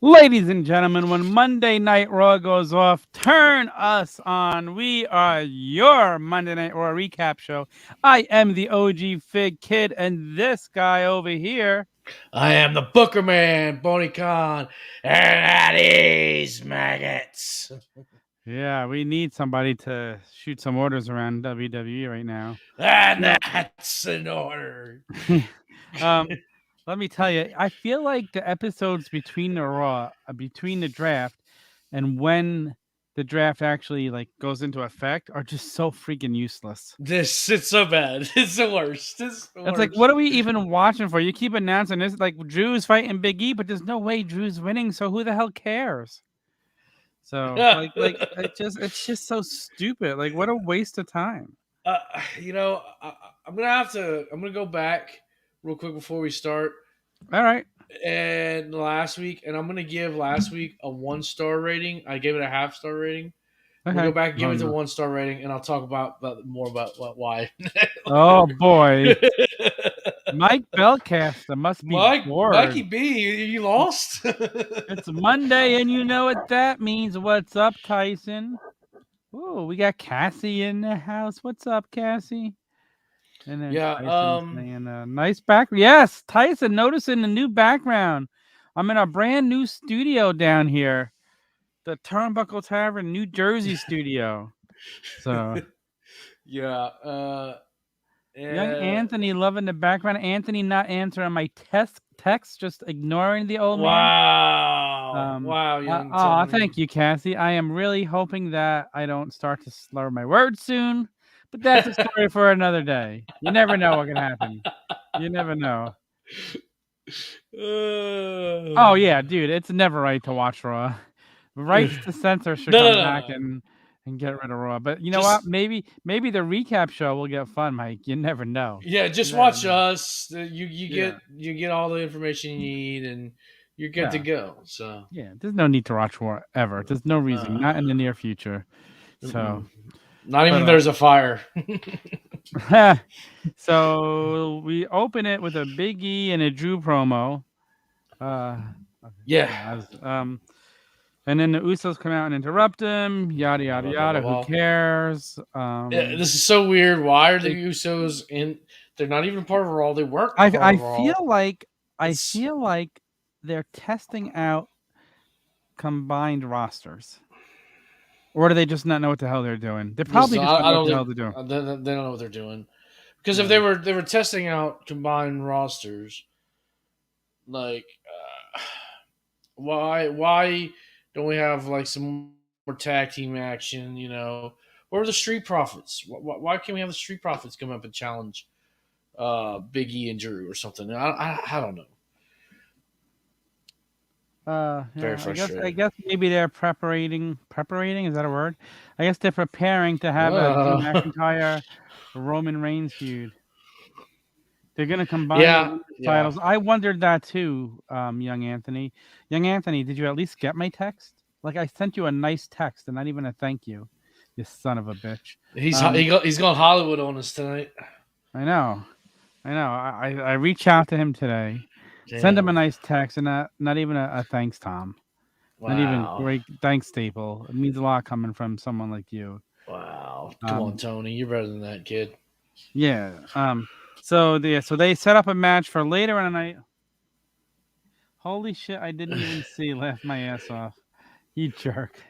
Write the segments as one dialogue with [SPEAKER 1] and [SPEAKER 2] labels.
[SPEAKER 1] Ladies and gentlemen, when Monday Night Raw goes off, turn us on. We are your Monday Night Raw recap show. I am the OG Fig Kid, and this guy over here.
[SPEAKER 2] I am the Booker Man, Boney Khan, and that is Maggots.
[SPEAKER 1] Yeah, we need somebody to shoot some orders around WWE right now.
[SPEAKER 2] And that's in order.
[SPEAKER 1] Let me tell you, I feel like the episodes between the Raw, between the draft, and when the draft actually goes into effect are just so freaking useless.
[SPEAKER 2] It's so bad. It's the worst.
[SPEAKER 1] It's like, what are we even watching for? You keep announcing this, like Drew's fighting Big E, but there's no way Drew's winning, so who the hell cares? So it's just so stupid. Like, what a waste of time.
[SPEAKER 2] I'm gonna go back real quick before we start.
[SPEAKER 1] All right.
[SPEAKER 2] And last week, and I'm gonna give last week a 1-star rating. I gave it a half-star rating.
[SPEAKER 1] Okay.
[SPEAKER 2] We'll go back and give it a 1-star rating, and I'll talk about more about why.
[SPEAKER 1] Oh boy, Mike Belcaster must be bored.
[SPEAKER 2] Mikey B, you lost.
[SPEAKER 1] It's Monday, and you know what that means. What's up, Tyson? Oh, we got Cassie in the house. What's up, Cassie? And then saying, nice background. Yes, Tyson, noticing the new background. I'm in a brand new studio down here, the Turnbuckle Tavern, New Jersey studio. So,
[SPEAKER 2] yeah.
[SPEAKER 1] Young Anthony loving the background. Anthony not answering my text, just ignoring the old man.
[SPEAKER 2] Wow, young
[SPEAKER 1] thank you, Cassie. I am really hoping that I don't start to slur my words soon. But that's a story for another day. You never know what can happen. You never know. Oh, yeah, dude. It's never right to watch Raw. Rights to censor should come back and get rid of Raw. But you know what? Maybe the recap show will get fun, Mike. You never know.
[SPEAKER 2] Yeah, just watch us. You get all the information you need, and you're good to go. So
[SPEAKER 1] yeah, there's no need to watch Raw ever. There's no reason. Not in the near future. So.
[SPEAKER 2] Not even there's a fire.
[SPEAKER 1] So we open it with a Big E and a Drew promo.
[SPEAKER 2] Yeah.
[SPEAKER 1] And then the Usos come out and interrupt him. Yada yada yada. Who cares?
[SPEAKER 2] This is so weird. Why are the Usos in? They're not even part of Raw. They weren't.
[SPEAKER 1] I feel like they're testing out combined rosters. Or do they just not know what the hell they're doing? They probably just don't know what the hell they're doing.
[SPEAKER 2] They don't know what they're doing. Because if they were testing out combined rosters, like why don't we have like some more tag team action? You know, where are the Street Profits? Why can't we have the Street Profits come up and challenge Big E and Drew or something? I don't know. Very frustrating.
[SPEAKER 1] I guess maybe they're preparating. Is that a word? I guess they're preparing to have a Drew McIntyre Roman Reigns feud. They're going to combine the titles. I wondered that too, young Anthony. Young Anthony, did you at least get my text? Like, I sent you a nice text and not even a thank you. You son of a bitch.
[SPEAKER 2] He's going Hollywood on us tonight.
[SPEAKER 1] I know. I reached out to him today. Damn. Send him a nice text and not even a thanks, Tom. Wow. Not even great thanks, Staple. It means a lot coming from someone like you.
[SPEAKER 2] Wow. Come on, Tony. You're better than that, kid.
[SPEAKER 1] Yeah. So they set up a match for later in the night. Holy shit, I didn't even see. Laughed my ass off. You jerk.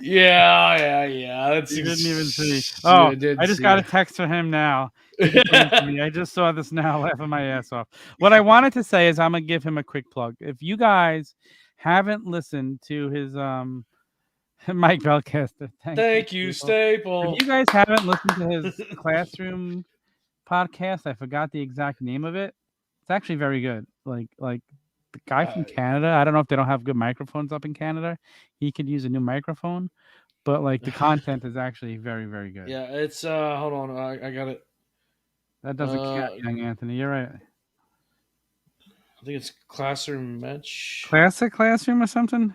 [SPEAKER 2] Yeah.
[SPEAKER 1] You didn't even see. Oh, I just got a text from him now. I just saw this now, laughing my ass off. What I wanted to say is I'm going to give him a quick plug. If you guys haven't listened to his Mike Belcaster,
[SPEAKER 2] thank you, Staple.
[SPEAKER 1] If you guys haven't listened to his Classroom podcast, I forgot the exact name of it. It's actually very good. Like the guy from Canada, I don't know if they don't have good microphones up in Canada. He could use a new microphone, but like the content is actually very, very good.
[SPEAKER 2] Yeah, it's hold on, I got it.
[SPEAKER 1] That doesn't count, young Anthony. You're right.
[SPEAKER 2] I think it's Classroom Match.
[SPEAKER 1] Classroom or something?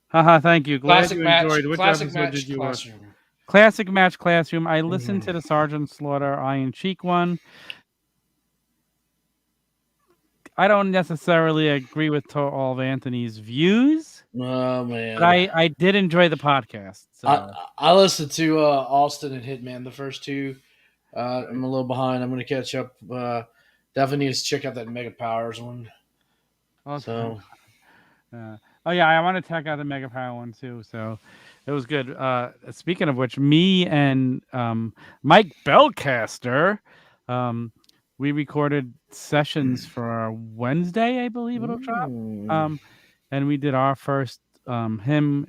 [SPEAKER 1] Haha, thank you. Glad
[SPEAKER 2] Classic
[SPEAKER 1] you
[SPEAKER 2] match,
[SPEAKER 1] enjoyed. Which
[SPEAKER 2] Classic
[SPEAKER 1] episode
[SPEAKER 2] match,
[SPEAKER 1] did you
[SPEAKER 2] Classroom.
[SPEAKER 1] watch? Classic Match Classroom. I listened to the Sergeant Slaughter Iron Cheek one. I don't necessarily agree with all of Anthony's views.
[SPEAKER 2] Oh man,
[SPEAKER 1] but I did enjoy the podcast. So
[SPEAKER 2] I listened to Austin and Hitman, the first two. I'm a little behind. I'm going to catch up. Definitely need to check out that Mega Powers one.
[SPEAKER 1] okay.
[SPEAKER 2] So,
[SPEAKER 1] oh yeah, I want to check out the Mega Power one too. So it was good. Speaking of which, me and Mike Bellcaster, we recorded sessions for Wednesday, I believe it'll drop. And we did our first him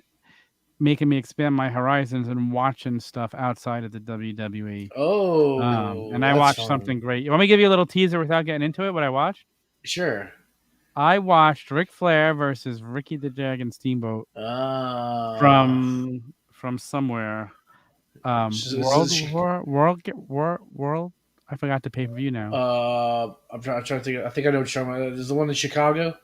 [SPEAKER 1] making me expand my horizons and watching stuff outside of the WWE.
[SPEAKER 2] Oh,
[SPEAKER 1] and I watched something great. You want me to give you a little teaser without getting into it? What I watched?
[SPEAKER 2] Sure.
[SPEAKER 1] I watched Ric Flair versus Ricky the Dragon Steamboat from somewhere. World. I forgot the pay-per-view now.
[SPEAKER 2] I'm trying to think. I think I know what you're talking about. Is the one in Chicago?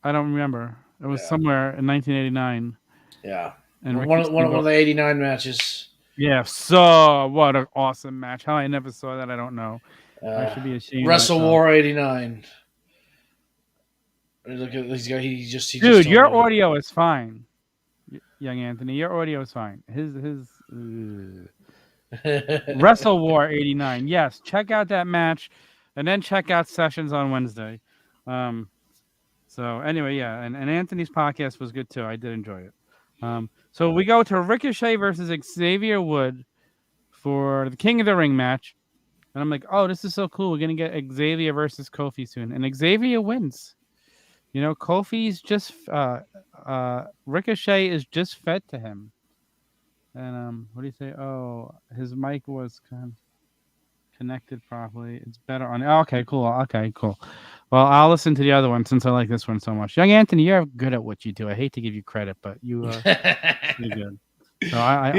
[SPEAKER 1] I don't remember. It was somewhere in 1989.
[SPEAKER 2] Yeah,
[SPEAKER 1] and
[SPEAKER 2] one of the '89 matches.
[SPEAKER 1] Yeah. So what an awesome match! How I never saw that, I don't know. I should be ashamed.
[SPEAKER 2] Wrestle War '89. Look at this guy. He just
[SPEAKER 1] dude. Your audio is fine, young Anthony. Your audio is fine. His Wrestle War '89. Yes, check out that match, and then check out Sessions on Wednesday. So anyway, yeah, and Anthony's podcast was good too. I did enjoy it. So we go to Ricochet versus Xavier Wood for the King of the Ring match, and I'm like, oh, this is so cool. We're gonna get Xavier versus Kofi soon, and Xavier wins. You know, Kofi's just Ricochet is just fed to him. And what do you say? Oh, his mic was connected properly. It's better on. Okay, cool. Okay, cool. Well, I'll listen to the other one since I like this one so much. Young Anthony, you're good at what you do. I hate to give you credit, but you are pretty good. So I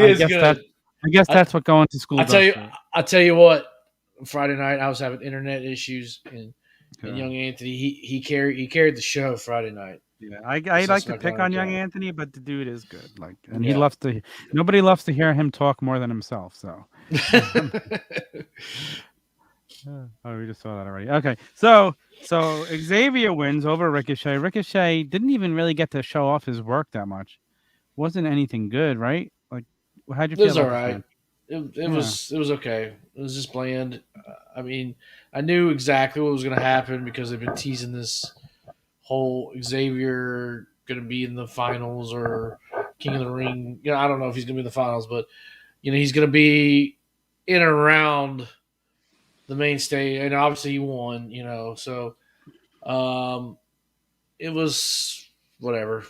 [SPEAKER 1] guess that's what going to school.
[SPEAKER 2] I tell you what. Friday night, I was having internet issues, and young Anthony, he carried the show Friday night.
[SPEAKER 1] Yeah, I like to pick on young Anthony, but the dude is good. And he loves to. Nobody loves to hear him talk more than himself. So. Oh, we just saw that already. Okay, so Xavier wins over Ricochet. Ricochet didn't even really get to show off his work that much. Wasn't anything good, right? Like, how'd you feel? It
[SPEAKER 2] was all right. It was okay. It was just bland. I mean, I knew exactly what was going to happen because they've been teasing this whole Xavier going to be in the finals or King of the Ring. You know, I don't know if he's going to be in the finals, but he's going to be in and around the mainstay, and obviously he won. So it was whatever.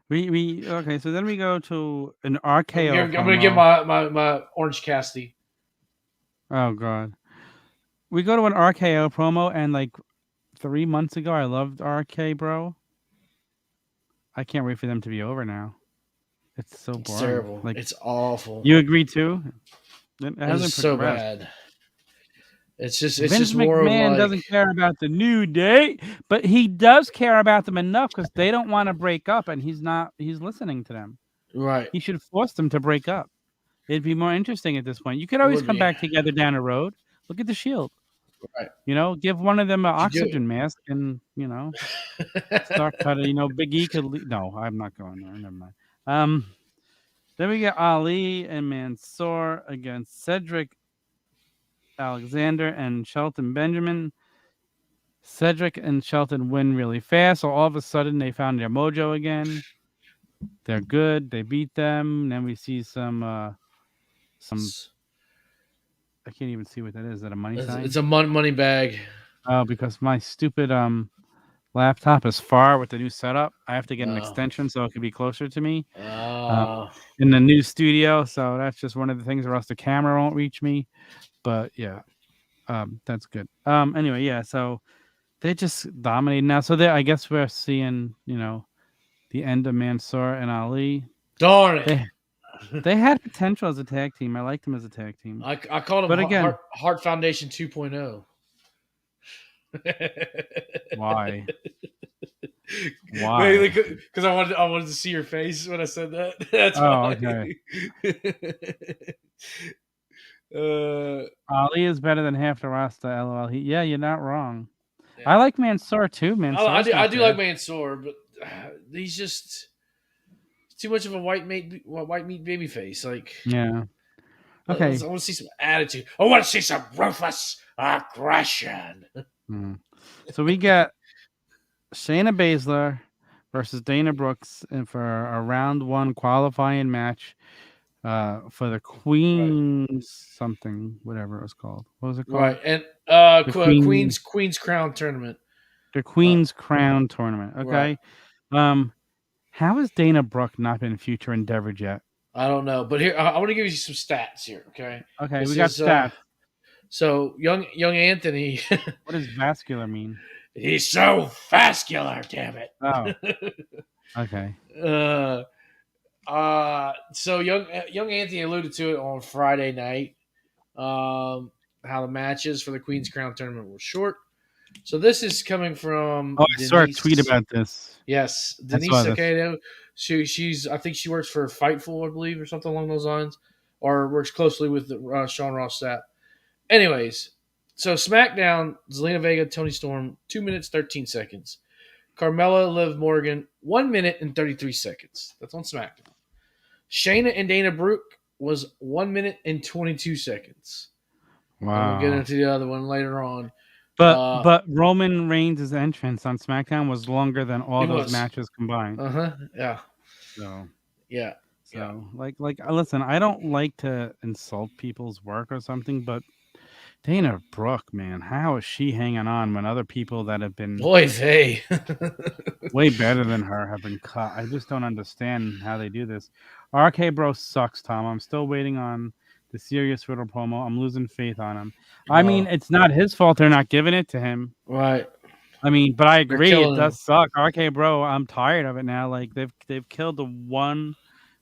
[SPEAKER 1] we okay. So then we go to an RKO.
[SPEAKER 2] I'm gonna give my Orange Cassidy.
[SPEAKER 1] Oh God. We go to an RKO promo, and like 3 months ago, I loved RK, bro. I can't wait for them to be over now. It's so boring.
[SPEAKER 2] It's terrible. Like, it's awful.
[SPEAKER 1] You agree too?
[SPEAKER 2] It's so bad. It's just
[SPEAKER 1] Vince
[SPEAKER 2] more
[SPEAKER 1] McMahon doesn't care about the New Day, but he does care about them enough because they don't want to break up, and he's listening to them.
[SPEAKER 2] Right.
[SPEAKER 1] He should force them to break up. It'd be more interesting at this point. You could always come back together down the road. Look at the Shield.
[SPEAKER 2] Right.
[SPEAKER 1] Give one of them an oxygen mask and, start cutting. Big E could leave. No, I'm not going there. Never mind. Then we get Ali and Mansoor against Cedric Alexander and Shelton Benjamin. Cedric and Shelton win really fast, so all of a sudden they found their mojo again. They're good. They beat them. Then we see some. I can't even see what that is. Is that a money sign?
[SPEAKER 2] It's a money bag.
[SPEAKER 1] Oh, because my stupid laptop is far with the new setup. I have to get an extension so it can be closer to me in the new studio. So that's just one of the things, or else the camera won't reach me. But yeah, that's good. Anyway, yeah. So they just dominate now. So I guess we're seeing, the end of Mansoor and Ali.
[SPEAKER 2] Darn it.
[SPEAKER 1] They had potential as a tag team. I liked them as a tag team.
[SPEAKER 2] I called them, but again, Heart Foundation 2.0.
[SPEAKER 1] Why?
[SPEAKER 2] Why? Because I wanted to see your face when I said that. That's why.
[SPEAKER 1] Okay. Ali is better than half the roster. LOL. Yeah, you're not wrong.
[SPEAKER 2] Yeah.
[SPEAKER 1] I like Mansoor too. Mansoor's
[SPEAKER 2] I
[SPEAKER 1] not
[SPEAKER 2] do like
[SPEAKER 1] bad.
[SPEAKER 2] Mansoor, but he's just too much of a white meat baby face. Like,
[SPEAKER 1] Yeah.
[SPEAKER 2] I
[SPEAKER 1] Okay.
[SPEAKER 2] want to see some attitude. I want to see some ruthless aggression.
[SPEAKER 1] So we got Shayna Basler versus Dana Brooks for a round 1 qualifying match for the
[SPEAKER 2] Right.
[SPEAKER 1] Queen's something, whatever it was called. What was it called?
[SPEAKER 2] Right. And
[SPEAKER 1] The Queen
[SPEAKER 2] Queen's Crown tournament.
[SPEAKER 1] the
[SPEAKER 2] Uh,
[SPEAKER 1] Queen's Crown tournament.
[SPEAKER 2] right.
[SPEAKER 1] Okay. How has Dana Brooke not been future endeavored yet?
[SPEAKER 2] I don't know, but here I want to give you some stats here. Okay.
[SPEAKER 1] Okay, we
[SPEAKER 2] This
[SPEAKER 1] got
[SPEAKER 2] is
[SPEAKER 1] stats.
[SPEAKER 2] so young Anthony.
[SPEAKER 1] What does vascular mean?
[SPEAKER 2] He's so vascular. Damn it.
[SPEAKER 1] Oh, okay.
[SPEAKER 2] So young Anthony alluded to it on Friday night. How the matches for the Queen's Crown tournament were short. So this is coming from
[SPEAKER 1] Oh, I saw a
[SPEAKER 2] Denise.
[SPEAKER 1] tweet about this.
[SPEAKER 2] Yes,
[SPEAKER 1] I saw
[SPEAKER 2] Denise
[SPEAKER 1] this.
[SPEAKER 2] Takeda. She's I think she works for Fightful, I believe, or something along those lines, or works closely with Sean Ross staff. Anyways, so SmackDown: Zelina Vega, Toni Storm, 2 minutes 13 seconds. Carmella, Liv Morgan, 1 minute and 33 seconds. That's on SmackDown. Shayna and Dana Brooke was 1 minute and 22 seconds.
[SPEAKER 1] Wow.
[SPEAKER 2] And we'll get into the other one later on.
[SPEAKER 1] But Roman Reigns' entrance on SmackDown was longer than all those matches combined.
[SPEAKER 2] Yeah.
[SPEAKER 1] So
[SPEAKER 2] yeah.
[SPEAKER 1] So listen, I don't like to insult people's work or something, but Dana Brooke, man, how is she hanging on when other people that have been
[SPEAKER 2] way
[SPEAKER 1] better than her have been cut? I just don't understand how they do this. RK Bro sucks, Tom. I'm still waiting on the Serious Riddle promo. I'm losing faith on him. I mean, it's not his fault they're not giving it to him.
[SPEAKER 2] Right.
[SPEAKER 1] I mean, but I agree it does suck. RK Bro, I'm tired of it now. Like they've killed the one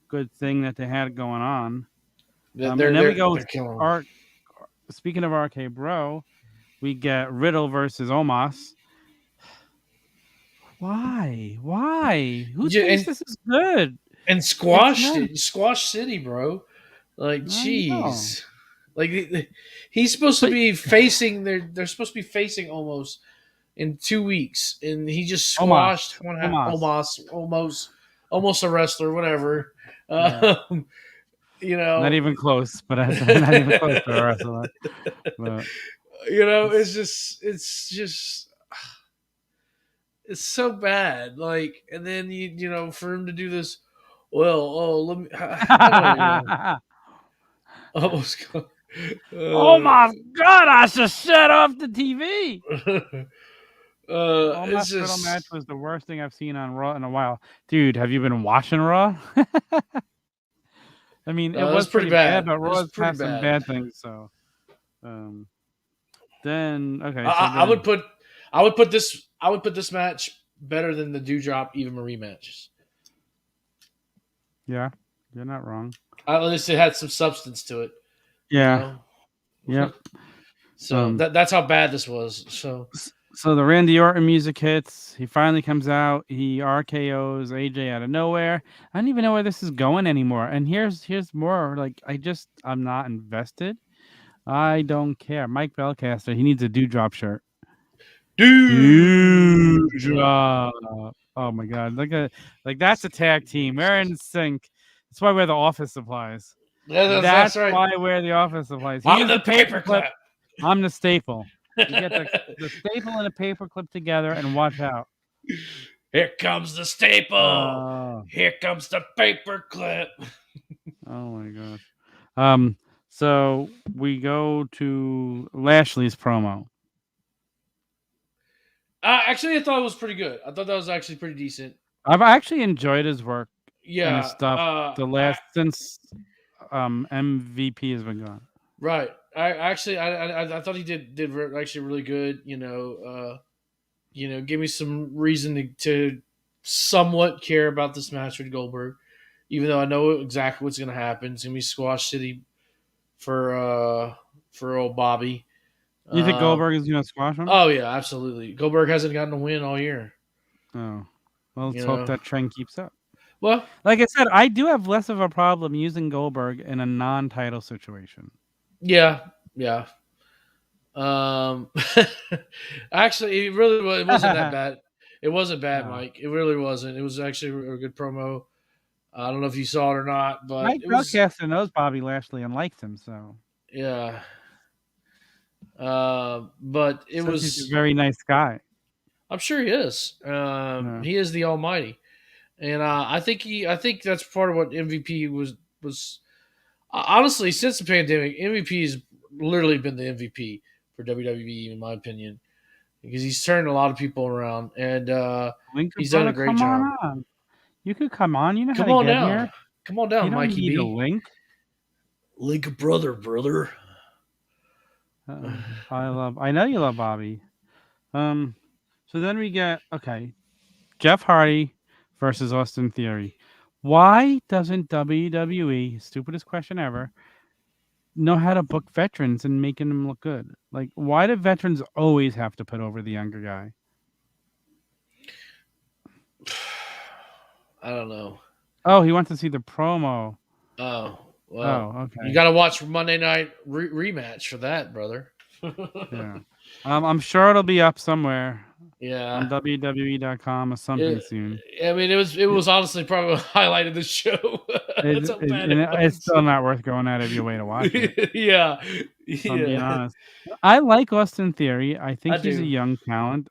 [SPEAKER 1] good thing that they had going on. And then we go speaking of RK Bro, we get Riddle versus Omos. Why? Who thinks this is good?
[SPEAKER 2] And Squash City, bro. Like, jeez. Like, he's supposed to be facing. They're supposed to be facing almost in 2 weeks, and he just squashed almost a wrestler, whatever.
[SPEAKER 1] Yeah.
[SPEAKER 2] You know,
[SPEAKER 1] not even close, but not even close to a wrestler. But,
[SPEAKER 2] you know, it's just it's so bad. Like, and then you know, for him to do this, let me.
[SPEAKER 1] Oh my God! I should shut off the TV. Omos Riddle match was the worst thing I've seen on Raw in a while, dude. Have you been watching Raw? I mean, it was pretty bad, but Raw's had some bad things. So, then okay, so
[SPEAKER 2] I would put this match better than the Dewdrop Eva Marie matches.
[SPEAKER 1] Yeah, you're not wrong.
[SPEAKER 2] At least it had some substance to it.
[SPEAKER 1] Yeah.
[SPEAKER 2] You know? Yep. So that's how bad this was.
[SPEAKER 1] So the Randy Orton music hits. He finally comes out. He RKO's AJ out of nowhere. I don't even know where this is going anymore. And here's more. Like I'm not invested. I don't care. Mike Bellcaster, he needs a Dewdrop shirt. Dewdrop. Oh my God! Like that's a tag team. We're in sync. That's why we're the office supplies.
[SPEAKER 2] Yeah, that's right.
[SPEAKER 1] Why we're the office supplies.
[SPEAKER 2] I'm the paperclip.
[SPEAKER 1] I'm the staple. You get the staple and a paperclip together, and watch out.
[SPEAKER 2] Here comes the staple. Here comes the paperclip.
[SPEAKER 1] Oh my gosh. So we go to Lashley's promo.
[SPEAKER 2] Actually, I thought it was pretty good. I thought that was actually pretty decent.
[SPEAKER 1] I've actually enjoyed his work.
[SPEAKER 2] Yeah,
[SPEAKER 1] and his stuff. Since MVP has been gone.
[SPEAKER 2] Right. I thought he did actually really good. You know, give me some reason to somewhat care about this match with Goldberg, even though I know exactly what's going to happen. It's going to be Squash City for old Bobby.
[SPEAKER 1] You think Goldberg is going to squash him?
[SPEAKER 2] Oh yeah, absolutely. Goldberg hasn't gotten a win all year.
[SPEAKER 1] Oh, well, let's hope that trend keeps up.
[SPEAKER 2] Well,
[SPEAKER 1] like I said, I do have less of a problem using Goldberg in a non-title situation.
[SPEAKER 2] Yeah, yeah. Actually, it wasn't that bad. It wasn't bad,
[SPEAKER 1] Oh.
[SPEAKER 2] Mike. It really wasn't. It was actually a good promo. I don't know if you saw it or not, but
[SPEAKER 1] Mike
[SPEAKER 2] it was.
[SPEAKER 1] Belcaster knows Bobby Lashley and likes him, so
[SPEAKER 2] Yeah. But it
[SPEAKER 1] says he's a
[SPEAKER 2] was.
[SPEAKER 1] very nice guy.
[SPEAKER 2] I'm sure he is.
[SPEAKER 1] Yeah.
[SPEAKER 2] He is the Almighty, and I think I think that's part of what MVP was. Honestly, since the pandemic, MVP has literally been the MVP for WWE, in my opinion, because he's turned a lot of people around, and
[SPEAKER 1] Linker
[SPEAKER 2] he's done a
[SPEAKER 1] brother,
[SPEAKER 2] great
[SPEAKER 1] come on
[SPEAKER 2] job.
[SPEAKER 1] on. You could come on. You know how
[SPEAKER 2] Come
[SPEAKER 1] to
[SPEAKER 2] on
[SPEAKER 1] get
[SPEAKER 2] down,
[SPEAKER 1] here.
[SPEAKER 2] come on
[SPEAKER 1] You
[SPEAKER 2] down,
[SPEAKER 1] don't
[SPEAKER 2] Mikey
[SPEAKER 1] need a
[SPEAKER 2] B.
[SPEAKER 1] link.
[SPEAKER 2] Link a brother, brother.
[SPEAKER 1] I know you love Bobby. So then we get Jeff Hardy versus Austin Theory. Why doesn't WWE, stupidest question ever, know how to book veterans and making them look good? Like, why do veterans always have to put over the younger guy?
[SPEAKER 2] I don't know.
[SPEAKER 1] Oh, he wants to see the promo.
[SPEAKER 2] Oh well,
[SPEAKER 1] Oh,
[SPEAKER 2] you
[SPEAKER 1] okay.
[SPEAKER 2] got to watch Monday Night rematch for that, brother.
[SPEAKER 1] Yeah. I'm sure it'll be up somewhere
[SPEAKER 2] Yeah.
[SPEAKER 1] on WWE.com or something soon.
[SPEAKER 2] I mean, it was honestly probably a highlight of the show. That's how bad it
[SPEAKER 1] It's
[SPEAKER 2] was.
[SPEAKER 1] still not worth going out of your way to watch it.
[SPEAKER 2] Yeah,
[SPEAKER 1] If I'm being
[SPEAKER 2] yeah,
[SPEAKER 1] honest. I like Austin Theory. I
[SPEAKER 2] I
[SPEAKER 1] think he's a
[SPEAKER 2] do.
[SPEAKER 1] young talent.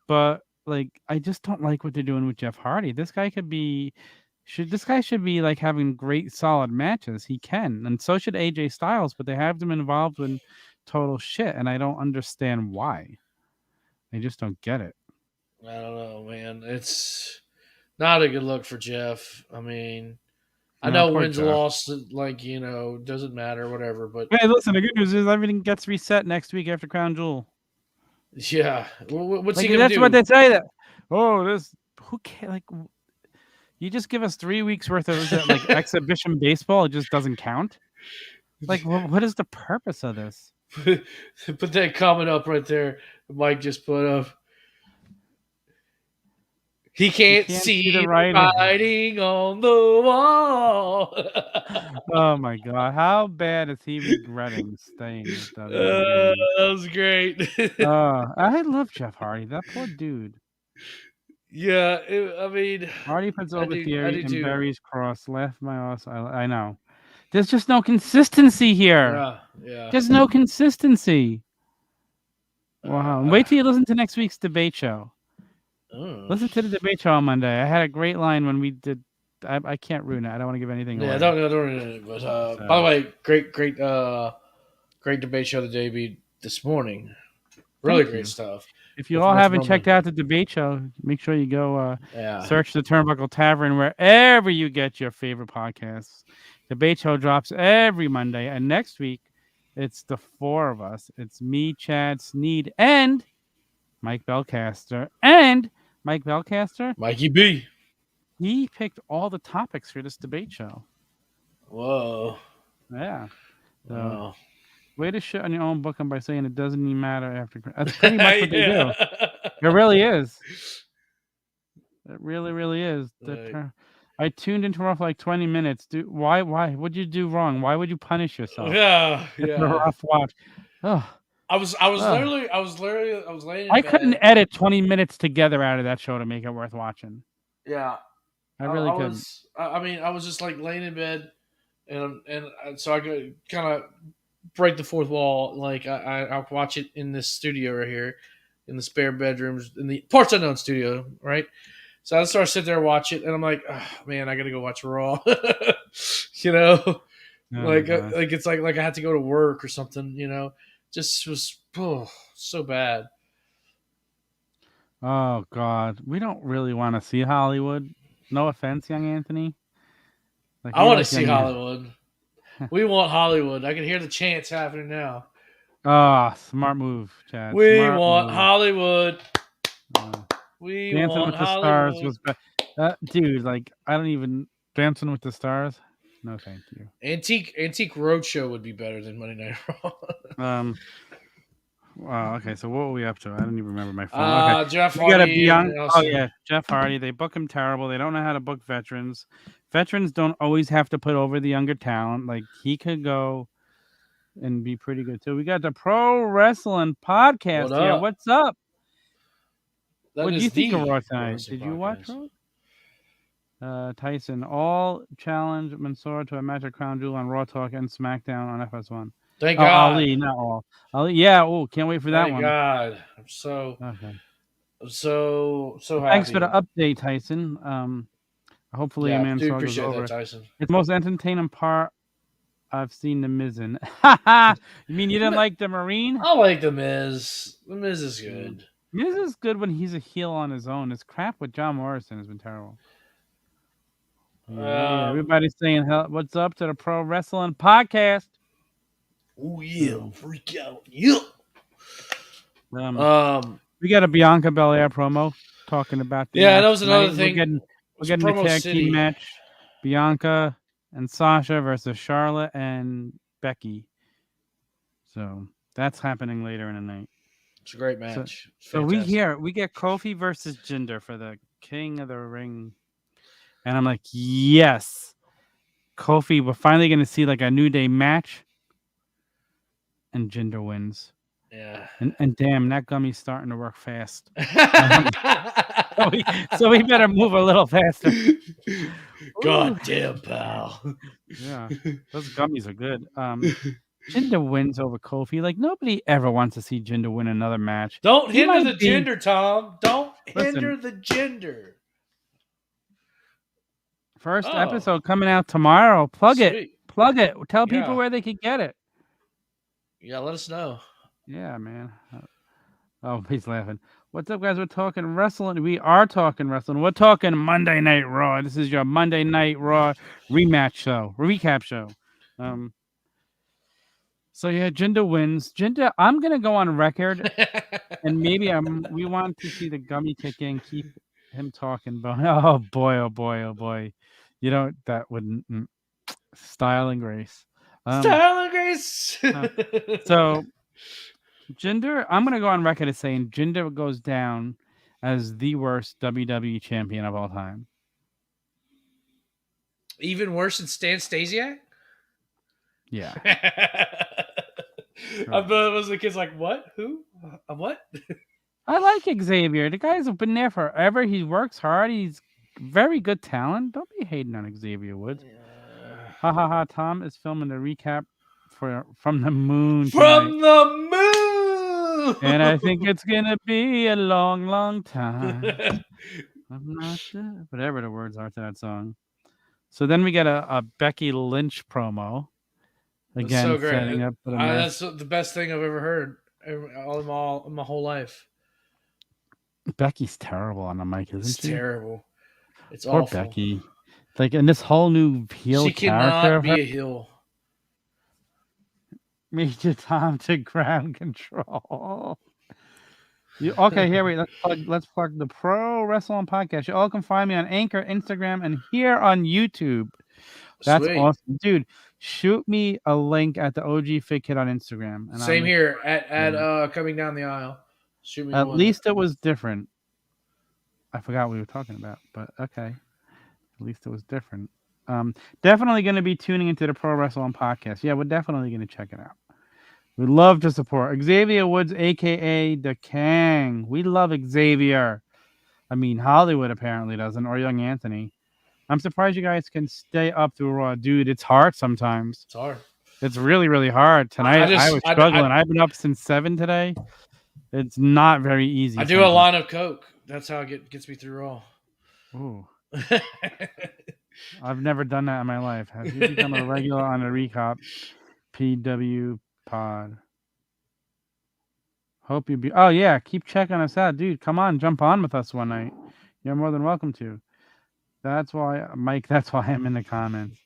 [SPEAKER 1] But like I just don't like what they're doing with Jeff Hardy. This guy should be like having great solid matches. He can. And so should AJ Styles, but they have him involved in total shit and I don't understand why. I just don't get it.
[SPEAKER 2] I don't know, man. It's not a good look for Jeff. I mean, I
[SPEAKER 1] No,
[SPEAKER 2] know
[SPEAKER 1] poor
[SPEAKER 2] wins
[SPEAKER 1] Jeff.
[SPEAKER 2] lost, like doesn't matter, whatever. But
[SPEAKER 1] Hey, listen, the good news is everything gets reset next week after Crown Jewel.
[SPEAKER 2] yeah, what's he
[SPEAKER 1] Like
[SPEAKER 2] gonna
[SPEAKER 1] that's what
[SPEAKER 2] do?
[SPEAKER 1] they say that. Oh, this who cares? Like you just give us 3 weeks worth of is it like exhibition baseball? It just doesn't count. Like what is the purpose of this?
[SPEAKER 2] Put that comment up right there. Mike just put up. He
[SPEAKER 1] You
[SPEAKER 2] can't
[SPEAKER 1] can't see the
[SPEAKER 2] see the
[SPEAKER 1] writing.
[SPEAKER 2] writing on the wall.
[SPEAKER 1] Oh my god, how bad is he regretting staying with WWE?
[SPEAKER 2] That was great.
[SPEAKER 1] I love Jeff Hardy. That poor dude.
[SPEAKER 2] Yeah, I mean,
[SPEAKER 1] Hardy puts
[SPEAKER 2] I
[SPEAKER 1] over
[SPEAKER 2] do, I
[SPEAKER 1] Theory
[SPEAKER 2] do
[SPEAKER 1] and
[SPEAKER 2] too.
[SPEAKER 1] buries Cross. Laugh my ass. I know. There's just no consistency here.
[SPEAKER 2] Yeah, yeah.
[SPEAKER 1] There's no consistency. Wow.
[SPEAKER 2] Uh,
[SPEAKER 1] Wait till you listen to next week's debate show.
[SPEAKER 2] oh.
[SPEAKER 1] Listen to the debate show on Monday. I had a great line when we did. I can't ruin it. I don't want to give anything
[SPEAKER 2] Yeah,
[SPEAKER 1] away.
[SPEAKER 2] don't. But by the way, great debate show the day this morning. Really
[SPEAKER 1] Thank
[SPEAKER 2] great
[SPEAKER 1] you.
[SPEAKER 2] stuff.
[SPEAKER 1] If you all haven't checked out the debate show, make sure you go
[SPEAKER 2] Yeah.
[SPEAKER 1] search the Turnbuckle Tavern wherever you get your favorite podcasts. Debate show drops every Monday, and next week it's the four of us. It's me, Chad Sneed, and Mike Belcaster. And Mike Belcaster,
[SPEAKER 2] Mikey B.
[SPEAKER 1] he picked all the topics for this debate show.
[SPEAKER 2] Whoa.
[SPEAKER 1] Yeah. So
[SPEAKER 2] Wow.
[SPEAKER 1] way to shit on your own booking by saying it doesn't even matter after. That's pretty much what they do.
[SPEAKER 2] Yeah.
[SPEAKER 1] It really is. It really, really is.
[SPEAKER 2] Right.
[SPEAKER 1] I tuned into Raw for like 20 minutes. Why? What'd you do wrong? Why would you punish yourself?
[SPEAKER 2] Yeah,
[SPEAKER 1] It's a
[SPEAKER 2] yeah.
[SPEAKER 1] rough watch. Oh,
[SPEAKER 2] I was laying in
[SPEAKER 1] I
[SPEAKER 2] bed.
[SPEAKER 1] couldn't edit 20 minutes together out of that show to make it worth watching.
[SPEAKER 2] Yeah.
[SPEAKER 1] I really couldn't.
[SPEAKER 2] I mean, I was just like laying in bed, and so I could kind of break the fourth wall. Like I'll watch it in this studio right here, in the spare bedrooms, in the parts unknown studio, right? So I started sit there and watch it, and I'm like, oh, man, I gotta go watch Raw. you know,
[SPEAKER 1] Oh,
[SPEAKER 2] like
[SPEAKER 1] gosh.
[SPEAKER 2] it's like I had to go to work or something. Just was so bad.
[SPEAKER 1] Oh God, we don't really want to see Hollywood. No offense, young Anthony. Like
[SPEAKER 2] I
[SPEAKER 1] we
[SPEAKER 2] want to
[SPEAKER 1] like
[SPEAKER 2] see
[SPEAKER 1] young.
[SPEAKER 2] Hollywood. We want Hollywood. I can hear the chants happening now.
[SPEAKER 1] Ah, smart move, Chad.
[SPEAKER 2] We
[SPEAKER 1] Smart
[SPEAKER 2] want
[SPEAKER 1] move.
[SPEAKER 2] Hollywood.
[SPEAKER 1] Uh,
[SPEAKER 2] We
[SPEAKER 1] Dancing
[SPEAKER 2] want
[SPEAKER 1] with the
[SPEAKER 2] Hollywood.
[SPEAKER 1] Stars was dude. Like I don't even Dancing with the Stars. No, thank you.
[SPEAKER 2] Antique Roadshow would be better than Monday Night Raw.
[SPEAKER 1] Okay, so what were we up to? I don't even remember my phone. Okay,
[SPEAKER 2] Jeff
[SPEAKER 1] we got a
[SPEAKER 2] Hardy and
[SPEAKER 1] Bianca. Oh
[SPEAKER 2] Austin.
[SPEAKER 1] yeah, Jeff Hardy. They book him terrible. They don't know how to book veterans. Veterans don't always have to put over the younger talent. Like he could go and be pretty good too. We got the Pro Wrestling Podcast here. What's up? What do you think of Raw tonight? Did you watch Raw? Tyson, all challenge Mansoor to a match at Crown Jewel on Raw Talk and SmackDown on FS1.
[SPEAKER 2] Thank God.
[SPEAKER 1] Ali, not all. Ali, yeah. Oh, can't wait for that one.
[SPEAKER 2] Thank God. I'm so happy.
[SPEAKER 1] Thanks for the update, Tyson. Hopefully, Mansoor goes over.
[SPEAKER 2] That, Tyson.
[SPEAKER 1] It's the most entertaining part I've seen the Miz in. You mean you didn't like the Marine?
[SPEAKER 2] I like the Miz. The Miz is good.
[SPEAKER 1] Miz is good when he's a heel on his own. His crap with John Morrison has been terrible. Yeah, everybody's saying what's up to the Pro Wrestling Podcast.
[SPEAKER 2] Oh yeah, freak out. Yeah.
[SPEAKER 1] We got a Bianca Belair promo talking about the
[SPEAKER 2] that was another thing.
[SPEAKER 1] We're getting the tag team match. Bianca and Sasha versus Charlotte and Becky. So that's happening later in the night.
[SPEAKER 2] It's a great match.
[SPEAKER 1] So we get Kofi versus Jinder for the King of the Ring. And I'm like, yes. Kofi, we're finally going to see like a New Day match. And Jinder wins.
[SPEAKER 2] Yeah.
[SPEAKER 1] And damn, that gummy's starting to work fast. So we better move a little faster.
[SPEAKER 2] God damn, pal.
[SPEAKER 1] Yeah. Those gummies are good. Jinder wins over Kofi. Like, nobody ever wants to see Jinder win another match.
[SPEAKER 2] Don't hinder the gender, Tom. Don't hinder the gender.
[SPEAKER 1] First episode coming out tomorrow. Plug it. Tell people where they could get it.
[SPEAKER 2] Yeah, let us know.
[SPEAKER 1] Yeah, man. Oh, he's laughing. What's up, guys? We're talking wrestling. We are talking wrestling. We're talking Monday Night Raw. This is your Monday Night Raw recap show. So yeah, Jinder wins. Jinder, I'm gonna go on record, and maybe we want to see the gummy kick in, keep him talking. But oh boy, you know that wouldn't style and grace. So Jinder, I'm gonna go on record as saying Jinder goes down as the worst WWE champion of all time.
[SPEAKER 2] Even worse than Stan Stasiak?
[SPEAKER 1] Yeah.
[SPEAKER 2] Was the kids like, what? Who? What?
[SPEAKER 1] I like Xavier. The guys have been there forever. He works hard. He's very good talent. Don't be hating on Xavier Woods. Ha ha ha. Tom is filming the recap from the moon tonight.
[SPEAKER 2] From the moon!
[SPEAKER 1] And I think it's going to be a long, long time. I'm not sure. Whatever the words are to that song. So then we get a Becky Lynch promo. Again,
[SPEAKER 2] so great.
[SPEAKER 1] Setting up for the
[SPEAKER 2] that's the best thing I've ever heard in my whole life.
[SPEAKER 1] Becky's terrible on the mic, isn't she?
[SPEAKER 2] It's terrible. It's
[SPEAKER 1] Poor
[SPEAKER 2] awful.
[SPEAKER 1] Becky. Like in this whole new heel
[SPEAKER 2] she
[SPEAKER 1] character.
[SPEAKER 2] She cannot be a heel.
[SPEAKER 1] Major Tom to ground control. Okay, here let's plug the Pro Wrestling Podcast. You all can find me on Anchor, Instagram, and here on YouTube. That's awesome, dude. Shoot me a link at the OG Fit Kid on Instagram. And
[SPEAKER 2] Same here at Coming Down the Aisle. Shoot me.
[SPEAKER 1] At least it was different. I forgot what we were talking about, but okay. At least it was different. Definitely going to be tuning into the Pro Wrestling Podcast. Yeah, we're definitely going to check it out. We'd love to support Xavier Woods, a.k.a. The Kang. We love Xavier. I mean, Hollywood apparently doesn't, or Young Anthony. I'm surprised you guys can stay up through Raw. Dude, it's hard sometimes.
[SPEAKER 2] It's hard.
[SPEAKER 1] It's really, really hard. Tonight, I was struggling. I've been up since 7 today. It's not very easy.
[SPEAKER 2] I do a line of Coke. That's how it gets me through Raw.
[SPEAKER 1] Ooh. I've never done that in my life. Have you become a regular on a recap? PW Pod. Hope you be. Oh, yeah. Keep checking us out. Dude, come on. Jump on with us one night. You're more than welcome to. That's why, Mike, that's why I'm in the comments.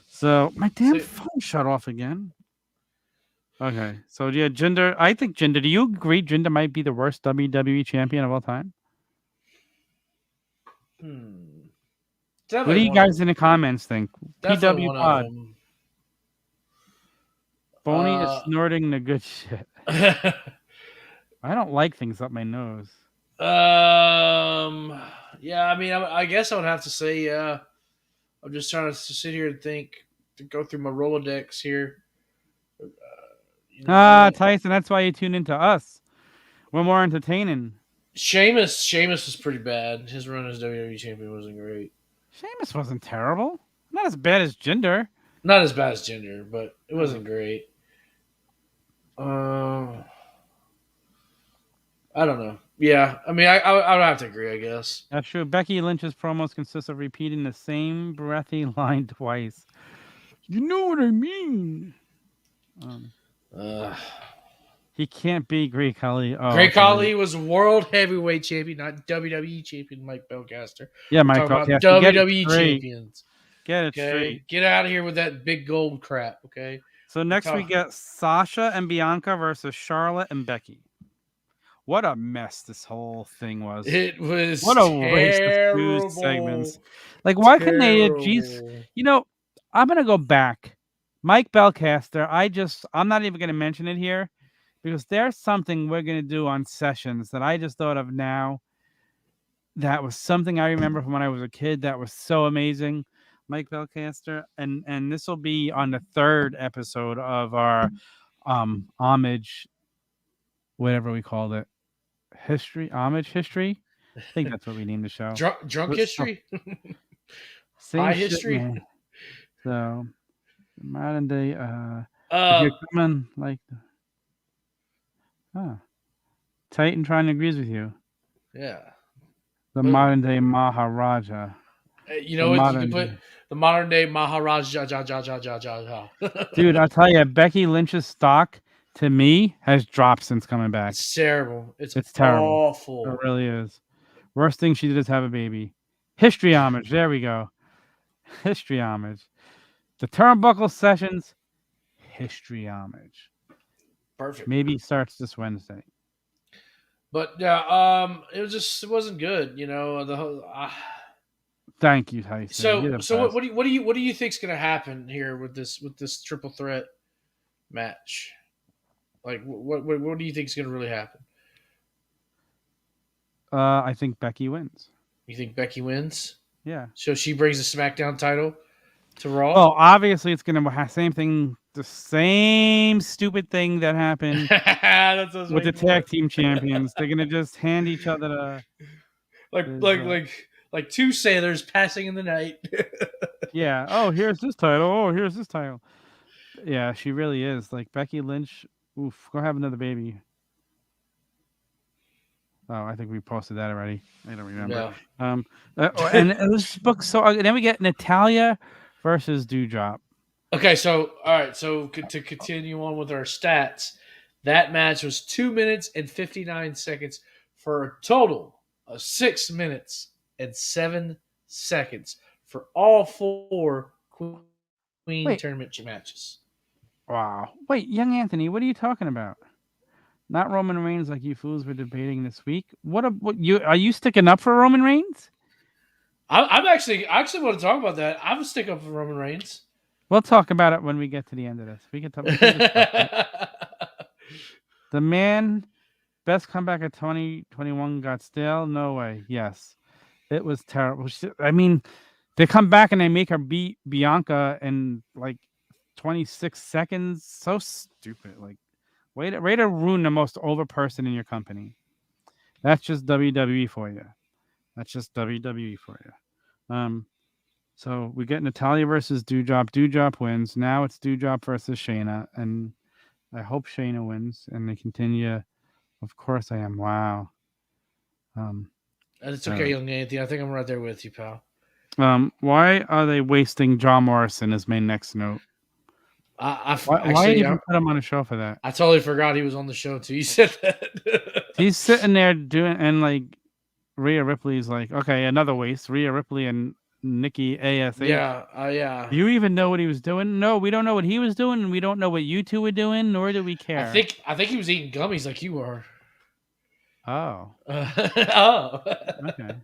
[SPEAKER 1] So my damn phone shut off again. Okay. So yeah, Jinder, I think Jinder, do you agree Jinder might be the worst WWE champion of all time? What do you guys in the comments think? PW Pod. Boney is snorting the good shit. I don't like things up my nose.
[SPEAKER 2] Yeah, I mean, I guess I would have to say, yeah. I'm just trying to sit here and think, to go through my Rolodex here.
[SPEAKER 1] Tyson, that's why you tune into us. We're more entertaining.
[SPEAKER 2] Sheamus was pretty bad. His run as WWE champion wasn't great.
[SPEAKER 1] Sheamus wasn't terrible. Not as bad as Jinder.
[SPEAKER 2] Not as bad as Jinder, but it wasn't great. I don't know. Yeah, I mean, I would have to agree, I guess.
[SPEAKER 1] That's true. Becky Lynch's promos consist of repeating the same breathy line twice. You know what I mean? He can't beat Great Khali.
[SPEAKER 2] Great Khali was world heavyweight champion, not WWE champion. Mike Belcaster.
[SPEAKER 1] Yeah, Mike Belcaster.
[SPEAKER 2] WWE champions.
[SPEAKER 1] Get it straight.
[SPEAKER 2] Get out of here with that big gold crap. Okay.
[SPEAKER 1] So next we get Sasha and Bianca versus Charlotte and Becky. What a mess this whole thing was.
[SPEAKER 2] It was
[SPEAKER 1] what a waste of 2 segments. Like, why couldn't they? Geez, you know, I'm gonna go back. Mike Belcaster. I'm not even gonna mention it here because there's something we're gonna do on sessions that I just thought of now. That was something I remember from when I was a kid. That was so amazing. Mike Belcaster, and this will be on the 3rd episode of our homage, whatever we called it, homage history. I think that's what we named the show.
[SPEAKER 2] Drunk history.
[SPEAKER 1] Same history. Man. So modern day. If you're coming like, Titan agrees with you.
[SPEAKER 2] Yeah.
[SPEAKER 1] The modern day Maharaja.
[SPEAKER 2] You know what? You can put the modern day Maharaja.
[SPEAKER 1] Dude, I'll tell you, Becky Lynch's stock to me has dropped since coming back.
[SPEAKER 2] It's terrible. It's
[SPEAKER 1] terrible.
[SPEAKER 2] Awful.
[SPEAKER 1] It really is. Worst thing she did is have a baby. History homage. There we go. History homage. The Turnbuckle sessions. History homage.
[SPEAKER 2] Perfect.
[SPEAKER 1] Maybe starts this Wednesday.
[SPEAKER 2] But yeah, it wasn't good. You know, the whole.
[SPEAKER 1] Thank you, Tyson.
[SPEAKER 2] So what do you think's gonna happen here with this triple threat match? Like, what do you think is gonna really happen?
[SPEAKER 1] I think Becky wins.
[SPEAKER 2] You think Becky wins?
[SPEAKER 1] Yeah.
[SPEAKER 2] So she brings the SmackDown title to Raw?
[SPEAKER 1] Well, obviously it's going to have the same stupid thing that happened with the tag team champions. They're going to just hand each other
[SPEAKER 2] like two sailors passing in the night.
[SPEAKER 1] Yeah. Oh, here's this title. Oh, here's this title. Yeah, she really is. Like Becky Lynch. Oof, go have another baby. Oh, I think we posted that already. I don't remember. Yeah. And this book. So then we get Natalya versus Dewdrop.
[SPEAKER 2] Okay, so all right. So to continue on with our stats, that match was 2 minutes and 59 seconds for a total of 6 minutes and 7 seconds for all 4 Queen tournament matches.
[SPEAKER 1] Wow. Wait, young Anthony, what are you talking about? Not Roman Reigns like you fools were debating this week. Are you sticking up for Roman Reigns?
[SPEAKER 2] I actually want to talk about that. I'm sticking up for Roman Reigns.
[SPEAKER 1] We'll talk about it when we get to the end of this. We can talk. The man best comeback of 2021 got stale. No way. Yes, it was terrible. I mean, they come back and they make her beat Bianca in like 26 seconds. So stupid. Like, way to ruin the most over person in your company. That's just WWE for you. So we get Natalya versus Dewdrop. Dewdrop wins. Now it's Dewdrop versus Shayna, and I hope Shayna wins and they continue. Of course I am. Wow.
[SPEAKER 2] It's okay, young Anthony. I think I'm right there with you, pal.
[SPEAKER 1] Why are they wasting John Morrison as my next note? Why did you put him on a show for that?
[SPEAKER 2] I totally forgot he was on the show too. You said that.
[SPEAKER 1] He's sitting there doing, and like Rhea Ripley's like, okay, another waste. Rhea Ripley and Nikki ASA.
[SPEAKER 2] Yeah.
[SPEAKER 1] Do you even know what he was doing? No, we don't know what he was doing, and we don't know what you two were doing, nor do we care.
[SPEAKER 2] I think he was eating gummies like you were.
[SPEAKER 1] Oh.
[SPEAKER 2] Oh.
[SPEAKER 1] Okay.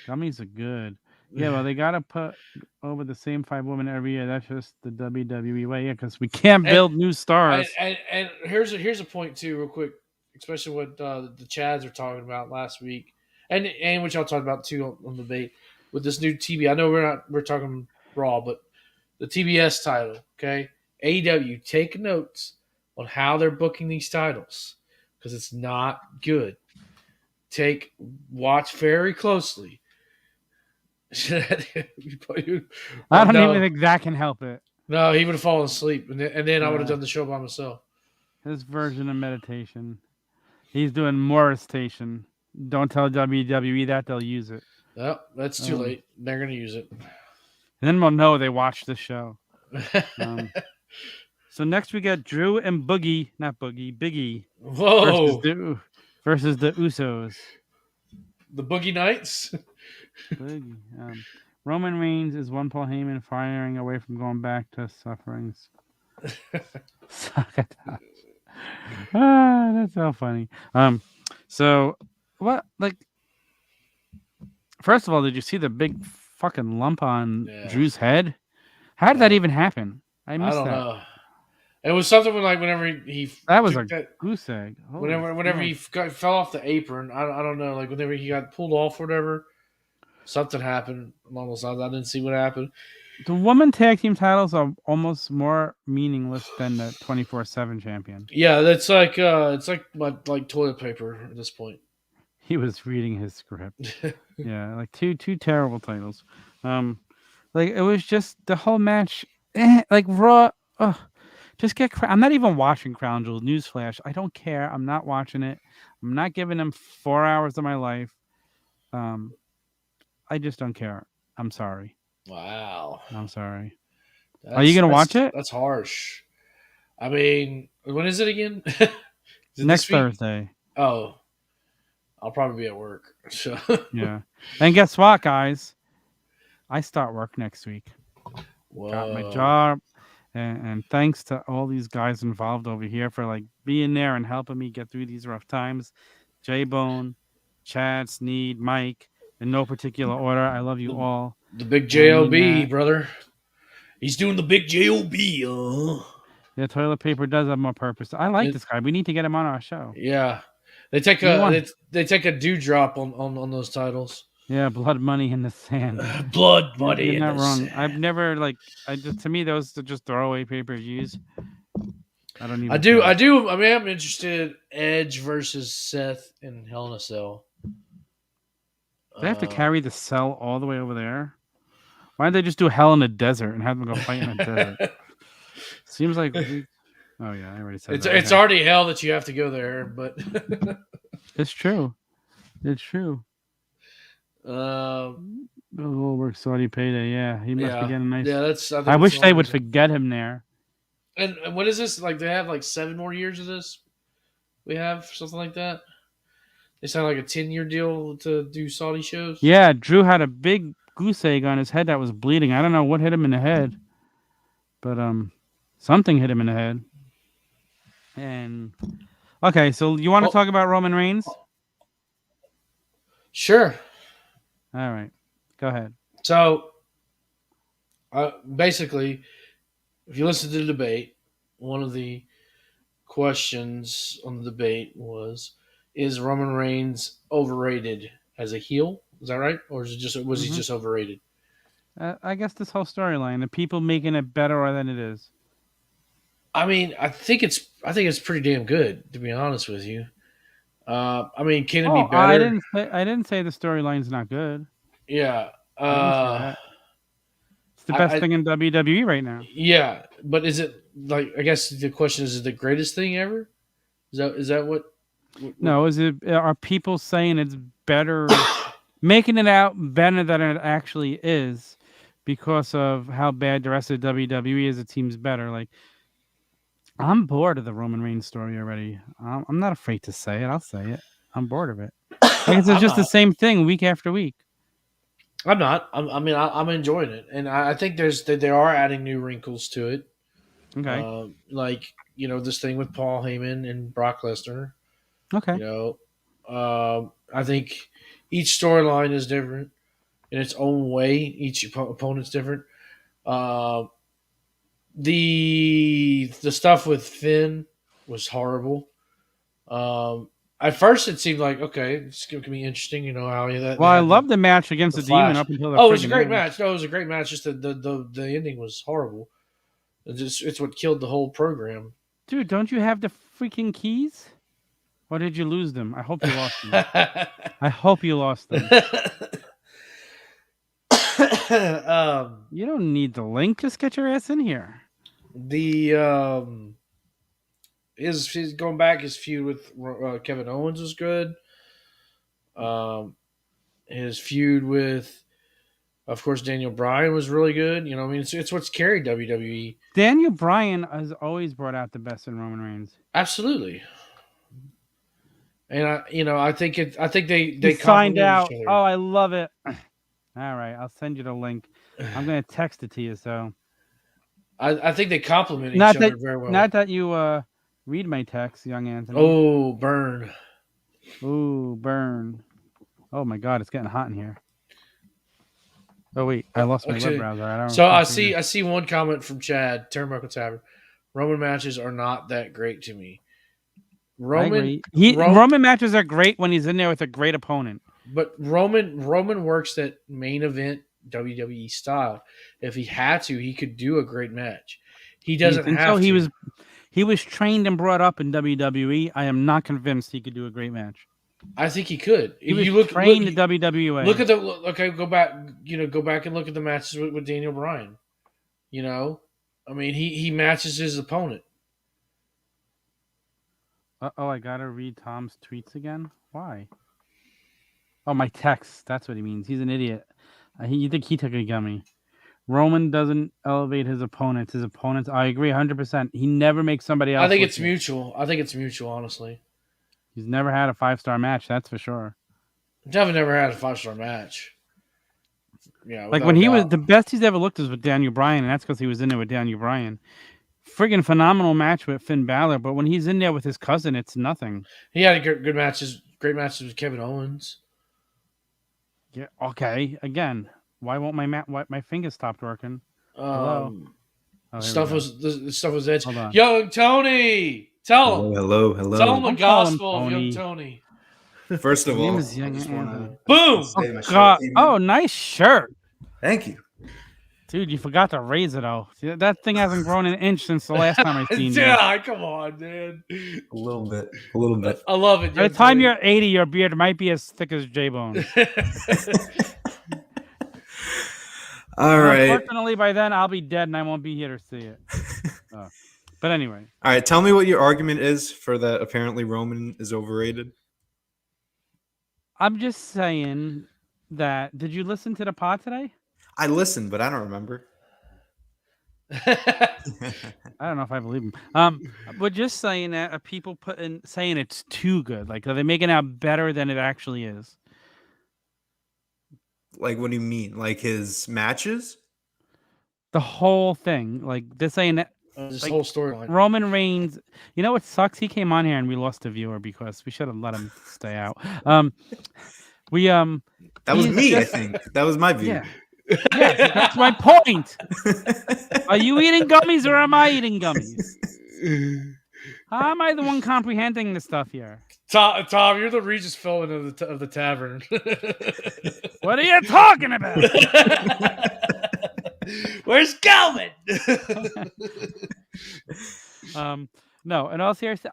[SPEAKER 1] Gummies are good. Yeah, well, they gotta put over the same 5 women every year. That's just the WWE way. Yeah, because we can't
[SPEAKER 2] and,
[SPEAKER 1] build new stars.
[SPEAKER 2] and here's a point too, real quick, especially what the Chads were talking about last week, and what y'all talked about too on debate with this new TV. I know we're talking Raw, but the TBS title, okay? AEW, take notes on how they're booking these titles because it's not good. Watch very closely.
[SPEAKER 1] I don't even think that can help it.
[SPEAKER 2] No, he would have fallen asleep, and then I would have done the show by myself.
[SPEAKER 1] His version of meditation. He's doing Morristation. Don't tell WWE that, they'll use it.
[SPEAKER 2] No, that's too late. They're going to use it.
[SPEAKER 1] And then we'll know they watched the show. So next we got Drew and Boogie, not Boogie, Biggie.
[SPEAKER 2] Whoa.
[SPEAKER 1] Versus the Usos.
[SPEAKER 2] The Boogie Knights?
[SPEAKER 1] Boogie. Roman Reigns is one Paul Heyman firing away from going back to sufferings. That's so funny. So what, like, first of all, did you see the big fucking lump on Drew's head? How did that even happen? I missed that. I don't know.
[SPEAKER 2] It was something whenever he
[SPEAKER 1] that was a goose egg.
[SPEAKER 2] Whenever he fell off the apron, I don't know, like whenever he got pulled off or whatever, something happened along those lines. I didn't see what happened.
[SPEAKER 1] The women tag team titles are almost more meaningless than the 24/7 champion.
[SPEAKER 2] Yeah, that's like like toilet paper at this point.
[SPEAKER 1] He was reading his script. Yeah, like two terrible titles. Like it was just the whole match. Like Raw. Just get. I'm not even watching Crown Jewel. Newsflash. I don't care. I'm not watching it. I'm not giving them 4 hours of my life. I just don't care. I'm sorry.
[SPEAKER 2] Wow.
[SPEAKER 1] I'm sorry. Are you gonna watch it?
[SPEAKER 2] That's harsh. I mean, when is it again?
[SPEAKER 1] Next Thursday.
[SPEAKER 2] Oh, I'll probably be at work. So
[SPEAKER 1] yeah. And guess what, guys? I start work next week.
[SPEAKER 2] Whoa.
[SPEAKER 1] Got my job. And thanks to all these guys involved over here for like being there and helping me get through these rough times. J-Bone, Chad, Sneed, Mike, in no particular order. I love you all.
[SPEAKER 2] The big J.O.B., brother. He's doing the big J.O.B.
[SPEAKER 1] Yeah, toilet paper does have more purpose. I like this guy. We need to get him on our show.
[SPEAKER 2] Yeah. They take a Dewdrop on those titles.
[SPEAKER 1] Yeah, blood money in the sand.
[SPEAKER 2] Blood money.
[SPEAKER 1] You're not wrong. Sand. I've never to me those are just throwaway pay-per-views. I don't even.
[SPEAKER 2] I do. I mean, I'm interested. Edge versus Seth in Hell in a Cell.
[SPEAKER 1] They have to carry the cell all the way over there. Why don't they just do Hell in a Desert and have them go fight in a desert? Seems like. Oh yeah, I already said that.
[SPEAKER 2] It's already hell that you have to go there, but
[SPEAKER 1] it's true. It's true. Goldberg Saudi payday. Yeah, he must be getting nice.
[SPEAKER 2] Yeah, that's.
[SPEAKER 1] I wish they would forget him there.
[SPEAKER 2] And what is this? Like they have like 7 more years of this. We have something like that. They signed like a 10-year deal to do Saudi shows.
[SPEAKER 1] Yeah, Drew had a big goose egg on his head that was bleeding. I don't know what hit him in the head, but something hit him in the head. And okay, so you want to talk about Roman Reigns?
[SPEAKER 2] Sure.
[SPEAKER 1] All right, go ahead.
[SPEAKER 2] So, basically, if you listen to the debate, one of the questions on the debate was, is Roman Reigns overrated as a heel? Is that right? Or was he just overrated?
[SPEAKER 1] I guess this whole storyline, the people making it better than it is.
[SPEAKER 2] I mean, I think it's pretty damn good, to be honest with you. I mean, can it be better?
[SPEAKER 1] I didn't say the storyline's not good.
[SPEAKER 2] Yeah.
[SPEAKER 1] It's the best thing in WWE right now.
[SPEAKER 2] Yeah, but is it like? I guess the question is it the greatest thing ever? Is that what?
[SPEAKER 1] No, are people saying it's better, making it out better than it actually is, because of how bad the rest of WWE is? It seems better. Like, I'm bored of the Roman Reigns story already. I'm not afraid to say it. I'll say it. I'm bored of it. Like, it's just the same thing week after week.
[SPEAKER 2] I'm not. I'm enjoying it, and I think they are adding new wrinkles to it.
[SPEAKER 1] Okay.
[SPEAKER 2] Like this thing with Paul Heyman and Brock Lesnar.
[SPEAKER 1] Okay.
[SPEAKER 2] I think each storyline is different. in its own way. Each opponent's different. The stuff with Finn was horrible. At first, it seemed like okay, it's going to be interesting. You know how that
[SPEAKER 1] Well,
[SPEAKER 2] they
[SPEAKER 1] I
[SPEAKER 2] had
[SPEAKER 1] love the match against the Demon
[SPEAKER 2] Flash.
[SPEAKER 1] up until the
[SPEAKER 2] Oh, it was a
[SPEAKER 1] friggin'
[SPEAKER 2] great
[SPEAKER 1] end.
[SPEAKER 2] match. No, it was a great match. Just the ending was horrible. It's what killed the whole program.
[SPEAKER 1] Dude, don't you have the freaking keys? Or did you lose them? I hope you lost them. I hope you lost them. You don't need the link. Just get your ass in here.
[SPEAKER 2] His going back, his feud with Kevin Owens was good. His feud with, of course, Daniel Bryan was really good. You know, I mean, it's what's carried WWE.
[SPEAKER 1] Daniel Bryan has always brought out the best in Roman Reigns.
[SPEAKER 2] Absolutely. And I think they
[SPEAKER 1] signed out. Oh, I love it. All right, I'll send you the link. I'm gonna text it to you. So
[SPEAKER 2] I think they complement each other very well.
[SPEAKER 1] Not that you read my text, young Anthony.
[SPEAKER 2] Oh, burn.
[SPEAKER 1] Ooh, burn. Oh my God, it's getting hot in here. Oh wait, I lost my web browser.
[SPEAKER 2] I see one comment from Chad, Turnbuckle Tavern. Roman matches are not that great to me.
[SPEAKER 1] Roman matches are great when he's in there with a great opponent.
[SPEAKER 2] But Roman works that main event WWE style. If he had to, he could do a great match. He doesn't have to.
[SPEAKER 1] He was trained and brought up in WWE. I am not convinced he could do a great match.
[SPEAKER 2] I think he could.
[SPEAKER 1] He was trained in WWE.
[SPEAKER 2] Look at go back and look at the matches with Daniel Bryan. You know, I mean, he matches his opponent.
[SPEAKER 1] I gotta read Tom's tweets again. Why? Oh, my text. That's what he means. He's an idiot. You think he took a gummy? Roman doesn't elevate his opponents. I agree 100%. He never makes somebody else.
[SPEAKER 2] I think it's mutual. Honestly.
[SPEAKER 1] He's never had a 5-star match. That's for sure.
[SPEAKER 2] Definitely never had a 5-star match. Yeah,
[SPEAKER 1] like when he was the best he's ever looked is with Daniel Bryan, and that's because he was in there with Daniel Bryan. Friggin' phenomenal match with Finn Balor, but when he's in there with his cousin, it's nothing.
[SPEAKER 2] He had great matches with Kevin Owens.
[SPEAKER 1] Yeah. Okay. Again, why won't my fingers stopped working? Hello.
[SPEAKER 2] Stuff was edge. Young Tony, tell him.
[SPEAKER 3] Hello.
[SPEAKER 2] Tell him the gospel of Young Tony.
[SPEAKER 3] First of all,
[SPEAKER 2] boom!
[SPEAKER 1] Oh, God. Oh, nice shirt.
[SPEAKER 3] Thank you.
[SPEAKER 1] Dude, you forgot to raise it, though. That thing hasn't grown an inch since the last time I seen you.
[SPEAKER 2] Yeah, come on, man.
[SPEAKER 3] A little bit.
[SPEAKER 2] I love it.
[SPEAKER 1] By the time you're 80, your beard might be as thick as J-Bone.
[SPEAKER 3] All right.
[SPEAKER 1] Unfortunately, by then, I'll be dead and I won't be here to see it. But anyway.
[SPEAKER 3] All right, tell me what your argument is for that apparently Roman is overrated.
[SPEAKER 1] I'm just saying that... Did you listen to the pod today?
[SPEAKER 3] I listened, but I don't remember.
[SPEAKER 1] I don't know if I believe him. But just saying that people saying it's too good. Like, are they making it out better than it actually is?
[SPEAKER 3] Like, what do you mean? Like his matches?
[SPEAKER 1] The whole thing. Like, they're saying that
[SPEAKER 2] this whole storyline.
[SPEAKER 1] Roman Reigns. You know what sucks? He came on here and we lost a viewer because we should have let him stay out.
[SPEAKER 3] That was me, I think. That was my view.
[SPEAKER 1] Yeah. Yes, that's my point. Are you eating gummies or am I eating gummies? How am I the one comprehending the stuff here?
[SPEAKER 2] Tom, you're the Regis Philbin of the tavern.
[SPEAKER 1] What are you talking about?
[SPEAKER 2] Where's Calvin?
[SPEAKER 1] No, in all seriousness,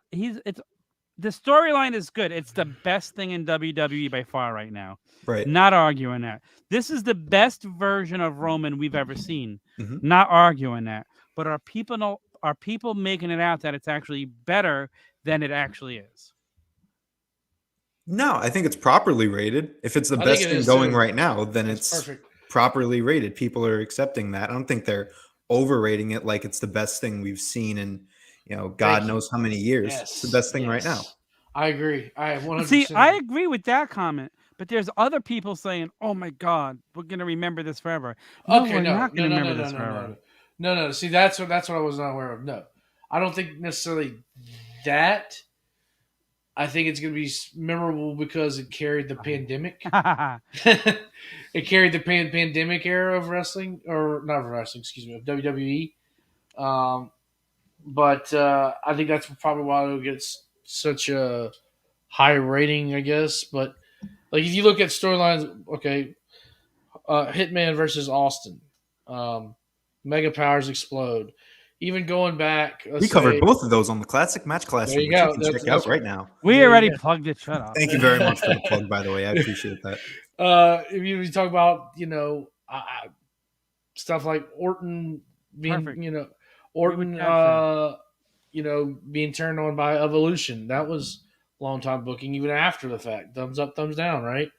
[SPEAKER 1] the storyline is good. It's the best thing in WWE by far right now.
[SPEAKER 3] Right.
[SPEAKER 1] Not arguing that. This is the best version of Roman we've ever seen.
[SPEAKER 3] Mm-hmm.
[SPEAKER 1] Not arguing that. But are people making it out that it's actually better than it actually is?
[SPEAKER 3] No, I think it's properly rated. If it's the best thing going right now, then it's perfect. Properly rated. People are accepting that. I don't think they're overrating it like it's the best thing we've seen in, God knows how many years.
[SPEAKER 2] Yes.
[SPEAKER 3] It's the best thing right now.
[SPEAKER 2] I agree. I 100%.
[SPEAKER 1] See, I agree with that comment, but there's other people saying, "Oh my God, we're gonna remember this forever." No, we're not gonna remember this forever.
[SPEAKER 2] No. See, that's what I was not aware of. No, I don't think necessarily that. I think it's going to be memorable because it carried the pandemic. It carried the pandemic era of wrestling, or not of wrestling, excuse me, of WWE. But I think that's probably why it'll get such a high rating, I guess. But like if you look at storylines, okay, Hitman versus Austin, Mega Powers Explode. Even going back,
[SPEAKER 3] we covered both of those on the Classic Match Classroom, which you can check out right now.
[SPEAKER 1] We already plugged it. Shut up.
[SPEAKER 3] Thank you very much for the plug, by the way. I appreciate that.
[SPEAKER 2] If you talk about stuff like Orton being,
[SPEAKER 1] Perfect.
[SPEAKER 2] Orton, being turned on by Evolution, that was long time booking, even after the fact. Thumbs up, thumbs down, right?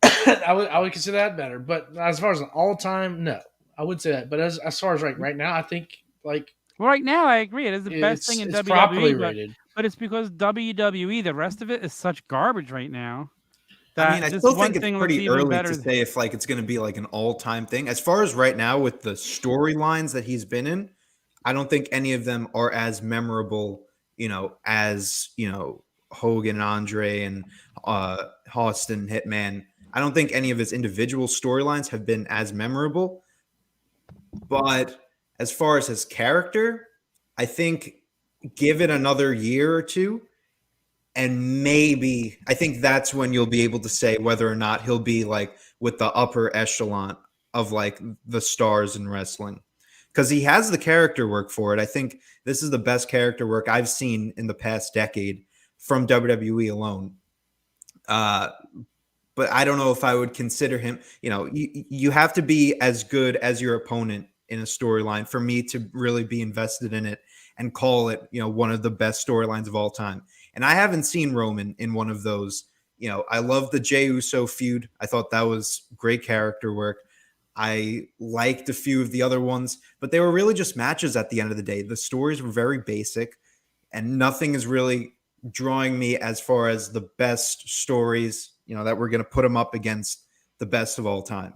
[SPEAKER 2] I would consider that better. But as far as an all time, no. I would say that, but as far as right now, I think
[SPEAKER 1] right now I agree. It is the best thing in WWE.
[SPEAKER 2] Properly rated,
[SPEAKER 1] but it's because WWE, the rest of it is such garbage right now.
[SPEAKER 3] I still think it's pretty early to say if it's going to be like an all-time thing. As far as right now with the storylines that he's been in, I don't think any of them are as memorable, as Hogan and Andre and Austin Hitman. I don't think any of his individual storylines have been as memorable. But as far as his character, I think give it another year or two, and maybe I think that's when you'll be able to say whether or not he'll be with the upper echelon of the stars in wrestling, because he has the character work for it. I think this is the best character work I've seen in the past decade from WWE alone. But I don't know if I would consider him, you have to be as good as your opponent in a storyline for me to really be invested in it and call it, one of the best storylines of all time. And I haven't seen Roman in one of those. I love the Jey Uso feud. I thought that was great character work. I liked a few of the other ones, but they were really just matches at the end of the day. The stories were very basic, and nothing is really drawing me as far as the best stories, that we're going to put him up against the best of all time.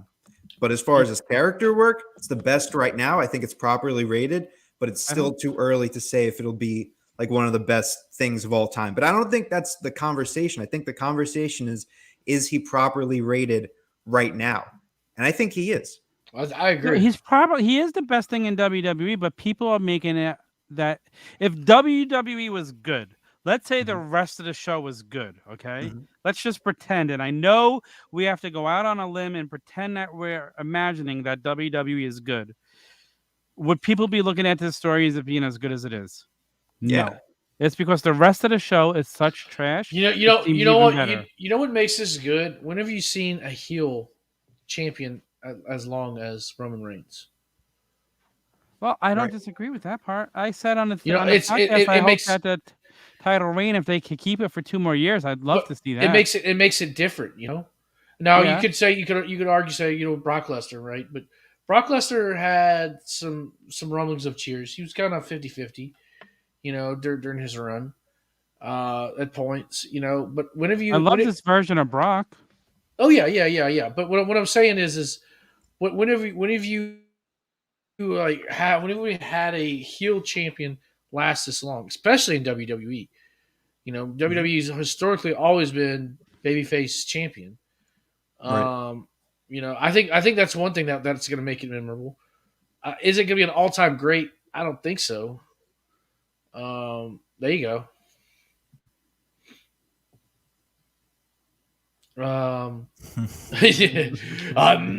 [SPEAKER 3] But as far as his character work, it's the best right now. I think it's properly rated, but it's still too early to say if it'll be one of the best things of all time. But I don't think that's the conversation. I think the conversation is he properly rated right now? And I think he is.
[SPEAKER 2] I agree.
[SPEAKER 1] He is the best thing in WWE, but people are making it that if WWE was good, let's say the rest of the show was good, okay? Let's just pretend. And I know we have to go out on a limb and pretend that we're imagining that WWE is good. Would people be looking at this story as it being as good as it is?
[SPEAKER 3] Yeah.
[SPEAKER 1] No. It's because the rest of the show is such trash.
[SPEAKER 2] You know what makes this good? When have you seen a heel champion as long as Roman Reigns?
[SPEAKER 1] Well, I don't disagree with that part. I said on the podcast, I hope that the title reign, if they could keep it for 2 more years, I'd love to see that.
[SPEAKER 2] It makes it different, Now you could say you could argue Brock Lesnar, right? But Brock Lesnar had some rumblings of cheers. He was kind of 50-50, during his run at points, But whenever you,
[SPEAKER 1] I love this version of Brock.
[SPEAKER 2] Oh yeah. But what I'm saying is whenever we had a heel champion last this long, especially in WWE. WWE's historically always been babyface champion.
[SPEAKER 3] Right.
[SPEAKER 2] I think that's one thing that's going to make it memorable. Is it going to be an all-time great? I don't think so. There you go. I'm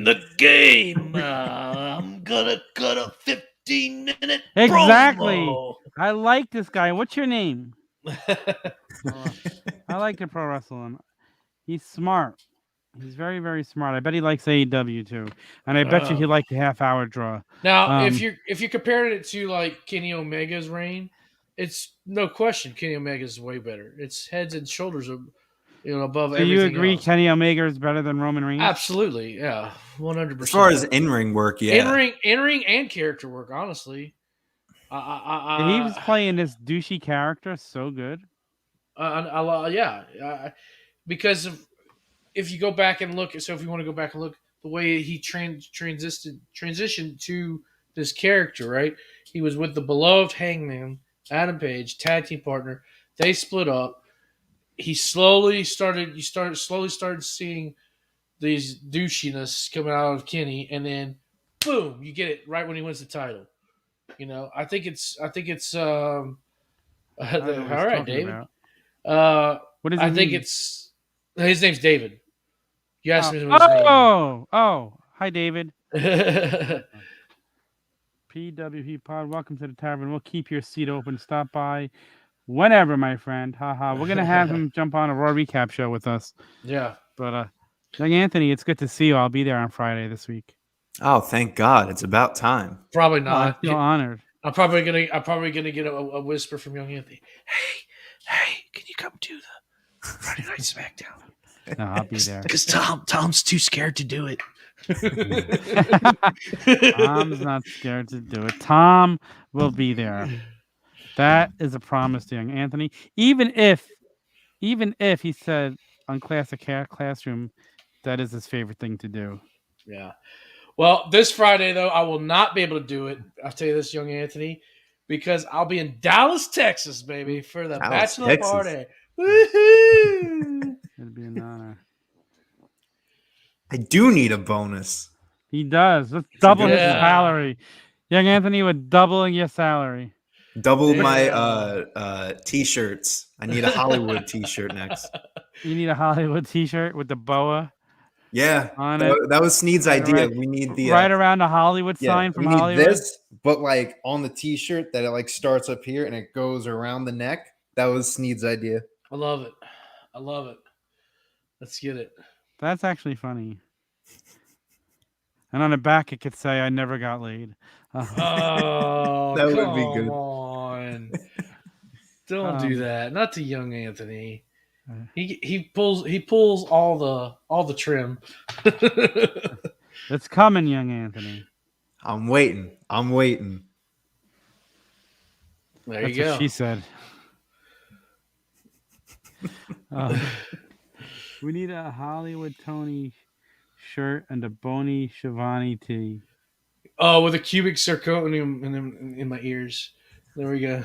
[SPEAKER 2] the game. I'm gonna cut a 15-minute
[SPEAKER 1] Exactly.
[SPEAKER 2] promo.
[SPEAKER 1] I like this guy. What's your name? I like the pro wrestling. He's smart. He's very, very smart. I bet he likes AEW too, and I bet you he liked the half-hour draw.
[SPEAKER 2] Now, if you're comparing it to Kenny Omega's reign, it's no question Kenny Omega's way better. It's heads and shoulders above everything.
[SPEAKER 1] Do you agree
[SPEAKER 2] else.
[SPEAKER 1] Kenny Omega is better than Roman Reigns?
[SPEAKER 2] Absolutely, yeah, 100%.
[SPEAKER 3] As far as in-ring work, yeah.
[SPEAKER 2] In-ring and character work, honestly.
[SPEAKER 1] He was playing this douchey character so good.
[SPEAKER 2] Because if you go back and look, if you want to go back and look, the way he transitioned to this character, right? He was with the beloved Hangman, Adam Page, tag team partner. They split up. You slowly started seeing these douchiness coming out of Kenny, and then boom, you get it right when he wins the title. I think it's all right, David.
[SPEAKER 1] What is
[SPEAKER 2] I think
[SPEAKER 1] mean?
[SPEAKER 2] it's his name's David. You asked me what his name.
[SPEAKER 1] Oh, hi, David. PWP Pod, welcome to the tavern. We'll keep your seat open. Stop by whenever, my friend. Haha. We're gonna have him jump on a Raw recap show with us.
[SPEAKER 2] Yeah.
[SPEAKER 1] But young Anthony, it's good to see you. I'll be there on Friday this week.
[SPEAKER 3] Oh, thank God! It's about time.
[SPEAKER 2] Probably not.
[SPEAKER 1] I feel honored.
[SPEAKER 2] I'm probably gonna get a whisper from young Anthony. Hey, can you come to the Friday Night SmackDown?
[SPEAKER 1] No, I'll be there.
[SPEAKER 2] Because Tom's too scared to do it.
[SPEAKER 1] Tom's not scared to do it. Tom will be there. That is a promise to young Anthony. Even if he said on Classic Classroom that is his favorite thing to do.
[SPEAKER 2] Yeah. Well, this Friday though, I will not be able to do it. I'll tell you this, young Anthony, because I'll be in Dallas, Texas, baby, for the bachelor party. Woohoo!
[SPEAKER 1] It'd be an honor.
[SPEAKER 3] I do need a bonus.
[SPEAKER 1] He does. Let's double his salary. Young Anthony would double your salary.
[SPEAKER 3] Double my t-shirts. I need a Hollywood t-shirt next.
[SPEAKER 1] You need a Hollywood t-shirt with the boa.
[SPEAKER 3] Yeah, that was Sneed's idea. We need the
[SPEAKER 1] right around the Hollywood sign from Hollywood.
[SPEAKER 3] We need this, but like on the t-shirt that it like starts up here and it goes around the neck. That was Sneed's idea.
[SPEAKER 2] I love it. Let's get it.
[SPEAKER 1] That's actually funny. And on the back, it could say, "I never got laid."
[SPEAKER 2] Oh,
[SPEAKER 3] that would be good.
[SPEAKER 2] Come on, don't do that. Not to young Anthony. He pulls all the trim.
[SPEAKER 1] It's coming, young Anthony.
[SPEAKER 3] I'm waiting.
[SPEAKER 2] There you go.
[SPEAKER 1] What she said. We need a Hollywood Tony shirt and a bony Shivani tee.
[SPEAKER 2] Oh, with a cubic zirconium in my ears. There we go.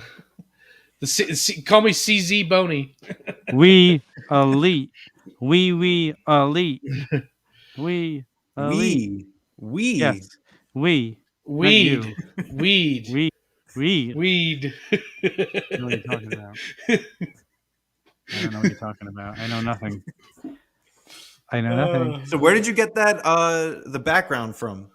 [SPEAKER 2] Call me CZ Boney.
[SPEAKER 1] We elite. We elite. We elite.
[SPEAKER 3] We.
[SPEAKER 1] Yes. We.
[SPEAKER 2] Weed.
[SPEAKER 1] Weed.
[SPEAKER 2] Weed.
[SPEAKER 1] I don't know what you're talking about. I don't know what you're talking about. I know nothing.
[SPEAKER 3] So where did you get that the background from?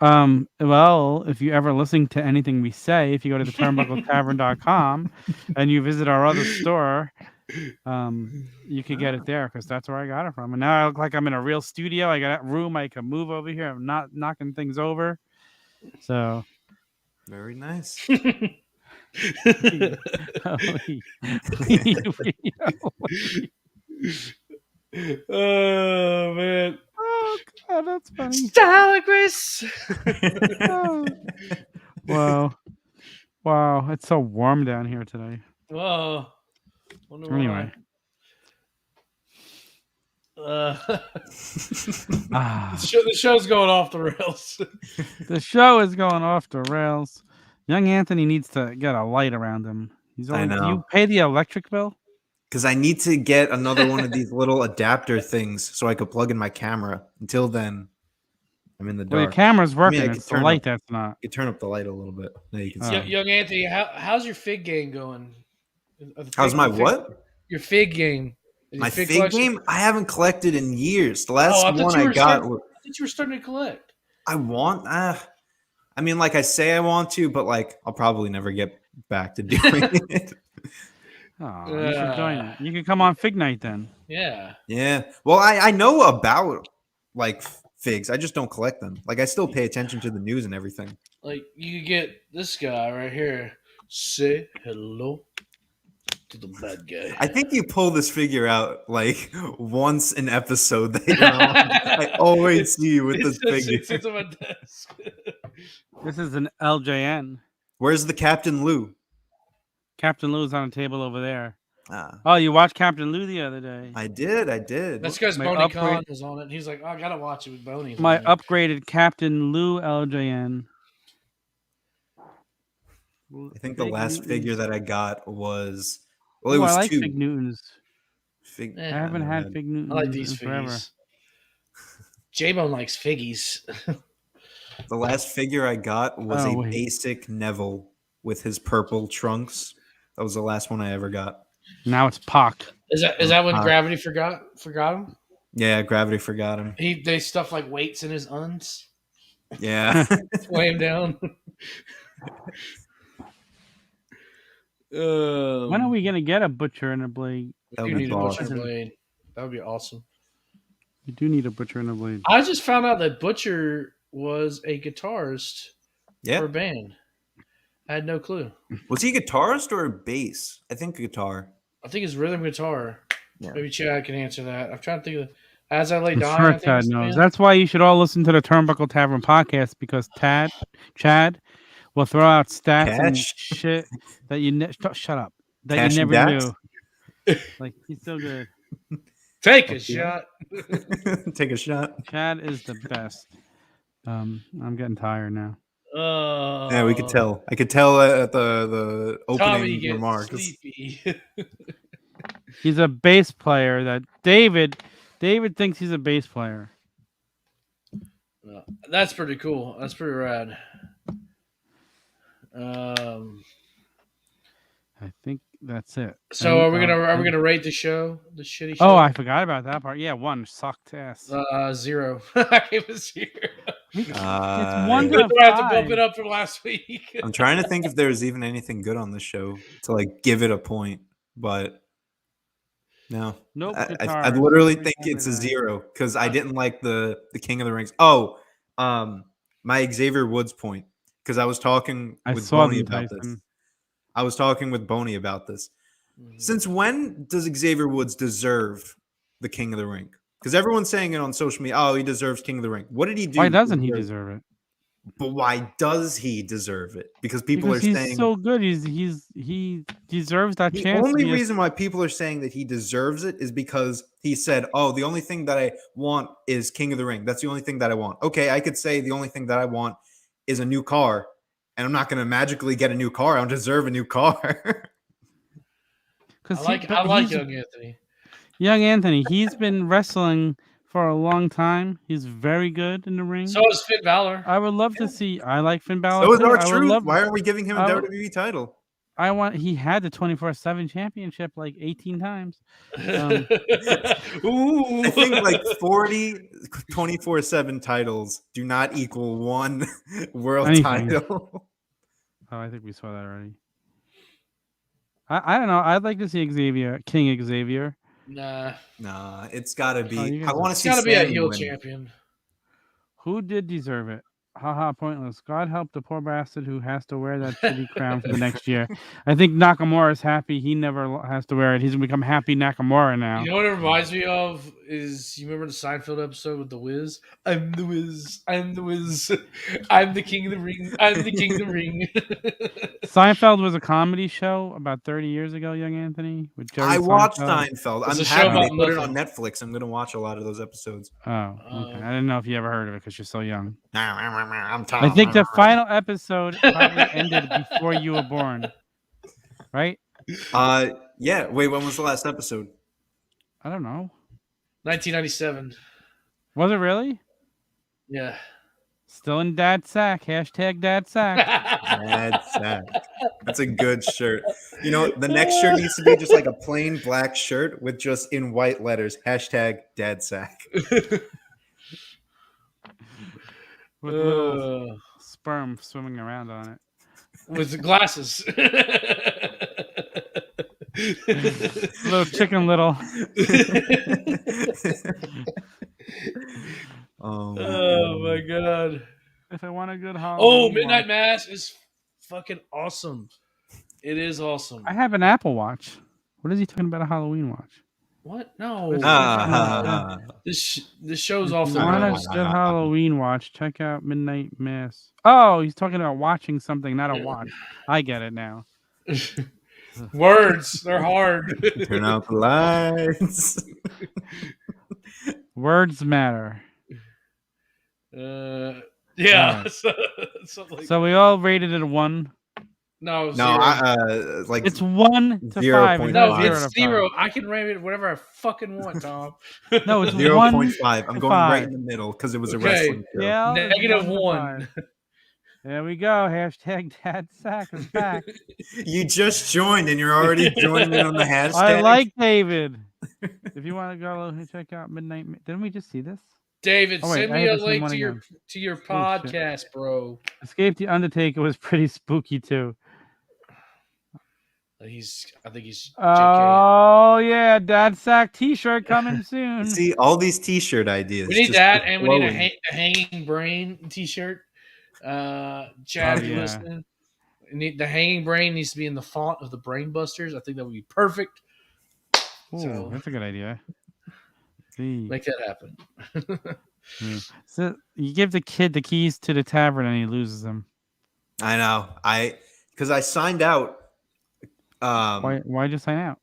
[SPEAKER 1] Well, if you ever listen to anything we say, if you go to the turnbuckletavern.com and you visit our other store, you could get it there because that's where I got it from. And now I look like I'm in a real studio. I got a room I can move over here. I'm not knocking things over. So
[SPEAKER 3] very nice.
[SPEAKER 2] Oh man.
[SPEAKER 1] Oh God, that's funny.
[SPEAKER 2] Stylography.
[SPEAKER 1] Wow, it's so warm down here today.
[SPEAKER 2] Oh.
[SPEAKER 1] Anyway.
[SPEAKER 2] The show's going off the rails.
[SPEAKER 1] The show is going off the rails. Young Anthony needs to get a light around him.
[SPEAKER 3] I know.
[SPEAKER 1] Do you pay the electric bill?
[SPEAKER 3] Because I need to get another one of these little adapter things so I could plug in my camera. Until then, I'm in the dark.
[SPEAKER 1] Well, your camera's working. It's the light that's not.
[SPEAKER 3] You turn up the light a little bit. Now you can see.
[SPEAKER 2] Young Anthony, how's your fig game going?
[SPEAKER 3] How's my what?
[SPEAKER 2] Your fig game.
[SPEAKER 3] My fig game? I haven't collected in years. The last one I got.
[SPEAKER 2] I thought you were starting to collect.
[SPEAKER 3] I want. I mean, like I say I want to, but like I'll probably never get back to doing it.
[SPEAKER 1] Oh, you should join it. You can come on Fig Night then.
[SPEAKER 2] Yeah.
[SPEAKER 3] Yeah. Well, I know about like figs. I just don't collect them. Like I still pay attention to the news and everything.
[SPEAKER 2] Like you could get this guy right here. Say hello to the bad guy.
[SPEAKER 3] I think you pull this figure out like once an episode. I always see you with this figure.
[SPEAKER 2] It sits on my desk.
[SPEAKER 1] This is an LJN.
[SPEAKER 3] Where's the Captain Lou?
[SPEAKER 1] Captain Lou's on a table over there. Oh, you watched Captain Lou the other day?
[SPEAKER 3] I did.
[SPEAKER 2] That's because Boney Khan was on it. And he's like, I gotta watch it with Boney.
[SPEAKER 1] My upgraded Captain Lou LJN.
[SPEAKER 3] I think the last figure that I got was it
[SPEAKER 1] I
[SPEAKER 3] was
[SPEAKER 1] like
[SPEAKER 3] 2.
[SPEAKER 1] Fig Newtons.
[SPEAKER 3] I
[SPEAKER 1] haven't had Fig Newtons.
[SPEAKER 2] I like these
[SPEAKER 1] in forever.
[SPEAKER 2] J-Bone likes figgies.
[SPEAKER 3] The last figure I got was basic Neville with his purple trunks. That was the last one I ever got.
[SPEAKER 1] Now it's Pac.
[SPEAKER 2] Is that when Gravity forgot him?
[SPEAKER 3] Yeah, Gravity forgot him.
[SPEAKER 2] They stuff like weights in his uns.
[SPEAKER 3] Yeah.
[SPEAKER 2] Weigh him down.
[SPEAKER 1] When are we gonna get a Butcher and a Blade?
[SPEAKER 3] That would be awesome.
[SPEAKER 2] Butcher Blade. That would be awesome.
[SPEAKER 1] You do need a Butcher and a Blade.
[SPEAKER 2] I just found out that Butcher was a guitarist for a band. I had no clue.
[SPEAKER 3] Was he a guitarist or a bass? I think guitar.
[SPEAKER 2] I think it's rhythm guitar.
[SPEAKER 3] Yeah.
[SPEAKER 2] Maybe Chad can answer that. I'm trying to think of As I Lay
[SPEAKER 1] I'm
[SPEAKER 2] Dying.
[SPEAKER 1] sure Chad knows. That's why you should all listen to the Turnbuckle Tavern podcast, because Chad will throw out stats and shit that you shut up. That you never knew. Like, he's so good.
[SPEAKER 2] Take a shot.
[SPEAKER 3] Take a shot.
[SPEAKER 1] Chad is the best. I'm getting tired now.
[SPEAKER 3] Yeah, we could tell. I could tell at the opening remarks.
[SPEAKER 2] Sleepy.
[SPEAKER 1] He's a bass player. That David thinks he's a bass player.
[SPEAKER 2] That's pretty cool. That's pretty rad.
[SPEAKER 1] I think that's it.
[SPEAKER 2] So are we gonna rate the show? The shitty show?
[SPEAKER 1] Oh, I forgot about that part. Yeah, 1 sucked ass.
[SPEAKER 2] 0. I gave it 0.
[SPEAKER 1] It's 1
[SPEAKER 2] to 5. I have to bump it up from last week.
[SPEAKER 3] I'm trying to think if there was even anything good on the show to like give it a point, but no.
[SPEAKER 1] Nope.
[SPEAKER 3] I literally think it's a 0 because I didn't like the King of the Rings. Oh, my Xavier Woods point, because I was talking with Boney about this. I was talking with Boney about this. Since when does Xavier Woods deserve the King of the Ring? Because everyone's saying it on social media. Oh, he deserves King of the Ring. What did he do?
[SPEAKER 1] Why doesn't he deserve it?
[SPEAKER 3] But why does he deserve it? Because people are saying
[SPEAKER 1] he's so good. He deserves that chance.
[SPEAKER 3] The only reason why people are saying that he deserves it is because he said, "Oh, the only thing that I want is King of the Ring. That's the only thing that I want." Okay, I could say the only thing that I want is a new car. And I'm not going to magically get a new car. I don't deserve a new car.
[SPEAKER 2] I like Young Anthony.
[SPEAKER 1] Young Anthony, he's been wrestling for a long time. He's very good in the ring.
[SPEAKER 2] So is Finn Balor.
[SPEAKER 1] I would love to see. I like Finn Balor.
[SPEAKER 3] So is R-Truth. Why aren't we giving him a WWE title?
[SPEAKER 1] He had the 24/7 championship like 18 times.
[SPEAKER 2] Ooh.
[SPEAKER 3] I think like 40 24/7 titles do not equal one world title.
[SPEAKER 1] Oh, I think we saw that already. I don't know. I'd like to see King Xavier.
[SPEAKER 2] Nah,
[SPEAKER 3] it's got to be. I want to see.
[SPEAKER 2] It's got to be a heel champion.
[SPEAKER 1] Who did deserve it? Haha, pointless. God help the poor bastard who has to wear that shitty crown for the next year. I think Nakamura's happy he never has to wear it. He's gonna become Happy Nakamura now.
[SPEAKER 2] You know what it reminds me of is, you remember the Seinfeld episode with the Wiz? I'm the Wiz. I'm the Wiz. I'm the King of the Ring. I'm the King of the Ring.
[SPEAKER 1] Seinfeld was a comedy show about 30 years ago, Young Anthony. With Jerry
[SPEAKER 3] I watched Seinfeld. I'm happy they put it on Netflix. I'm gonna watch a lot of those episodes.
[SPEAKER 1] Oh, okay. I didn't know if you ever heard of it because you're so young.
[SPEAKER 3] I'm
[SPEAKER 1] I think the final episode probably ended before you were born, right?
[SPEAKER 3] Yeah. Wait, when was the last episode?
[SPEAKER 1] I don't know.
[SPEAKER 2] 1997.
[SPEAKER 1] Was it really?
[SPEAKER 2] Yeah.
[SPEAKER 1] Still in Dad's sack. Hashtag Dad's sack.
[SPEAKER 3] Dad's sack. That's a good shirt. You know, the next shirt needs to be just like a plain black shirt with just in white letters. Hashtag Dad's sack.
[SPEAKER 1] With little sperm swimming around on it.
[SPEAKER 2] With glasses.
[SPEAKER 1] Little chicken little.
[SPEAKER 2] Oh my god.
[SPEAKER 1] If I want a good Halloween
[SPEAKER 2] Midnight Mass is fucking awesome. It is awesome.
[SPEAKER 1] I have an Apple Watch. What is he talking about, a Halloween watch?
[SPEAKER 2] What? No. This show's off the
[SPEAKER 1] rails. Good Halloween watch. Check out Midnight Mass. Oh, he's talking about watching something, not a watch. I get it now.
[SPEAKER 2] Words, they're hard.
[SPEAKER 3] Turn out the lights.
[SPEAKER 1] Words matter.
[SPEAKER 2] Yeah.
[SPEAKER 1] Right. So we all rated it a 1.
[SPEAKER 2] No,
[SPEAKER 3] like
[SPEAKER 1] it's 1 to 5.
[SPEAKER 2] No, it's 0. I can rate it whatever I fucking want, Tom.
[SPEAKER 1] No, it's
[SPEAKER 3] 0.5. I'm going right in the middle because it was a wrestling show.
[SPEAKER 1] Yeah,
[SPEAKER 2] -1.
[SPEAKER 1] There we go. Hashtag Dad Sack is back.
[SPEAKER 3] You just joined and you're already joining in on the hashtag.
[SPEAKER 1] I like David. If you want to go check out Midnight, didn't we just see this?
[SPEAKER 2] David, send me a link to your podcast, bro.
[SPEAKER 1] Escape the Undertaker was pretty spooky too.
[SPEAKER 2] I think he's.
[SPEAKER 1] Oh yeah, Dad Sack T-shirt coming soon.
[SPEAKER 3] See all these T-shirt ideas.
[SPEAKER 2] We need that, and we need a hanging brain T-shirt. Chad, you listening? The hanging brain needs to be in the font of the Brain Busters. I think that would be perfect.
[SPEAKER 1] Oh, that's a good idea.
[SPEAKER 2] Make that happen.
[SPEAKER 1] So you give the kid the keys to the tavern and he loses them.
[SPEAKER 3] I know. Because I signed out.
[SPEAKER 1] Why'd you sign out?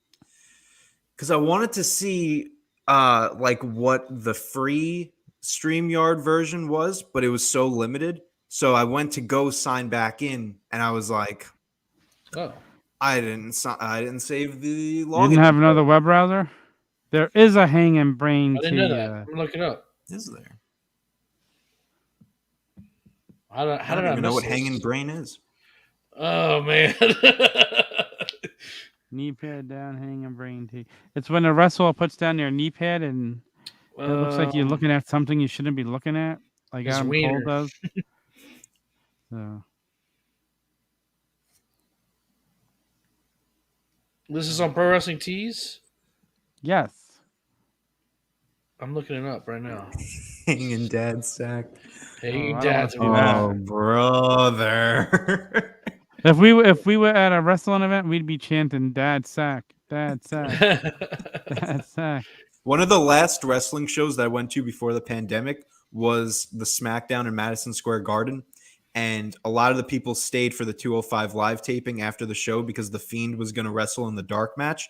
[SPEAKER 3] Because I wanted to see like what the free StreamYard version was, but it was so limited. So I went to go sign back in, and I was like,
[SPEAKER 2] "Oh,
[SPEAKER 3] I didn't save the login."
[SPEAKER 1] You didn't have another web browser? There is a hanging brain.
[SPEAKER 2] I didn't know that. I'm look it up.
[SPEAKER 3] Is there?
[SPEAKER 2] How did I
[SPEAKER 3] even know what hanging brain is?
[SPEAKER 2] Oh man.
[SPEAKER 1] Knee pad down, hanging brain T. It's when a wrestler puts down their knee pad and it looks like you're looking at something you shouldn't be looking at, like Adam Cole does. So.
[SPEAKER 2] This is on Pro Wrestling Tees?
[SPEAKER 1] Yes.
[SPEAKER 2] I'm looking it up right now.
[SPEAKER 3] Hanging Dad Sack.
[SPEAKER 2] Hanging Dad Sack.
[SPEAKER 3] Oh, brother.
[SPEAKER 1] If we were at a wrestling event, we'd be chanting Dad Sack, Dad Sack, Dad Sack.
[SPEAKER 3] One of the last wrestling shows that I went to before the pandemic was the SmackDown in Madison Square Garden. And a lot of the people stayed for the 205 live taping after the show because The Fiend was going to wrestle in the dark match.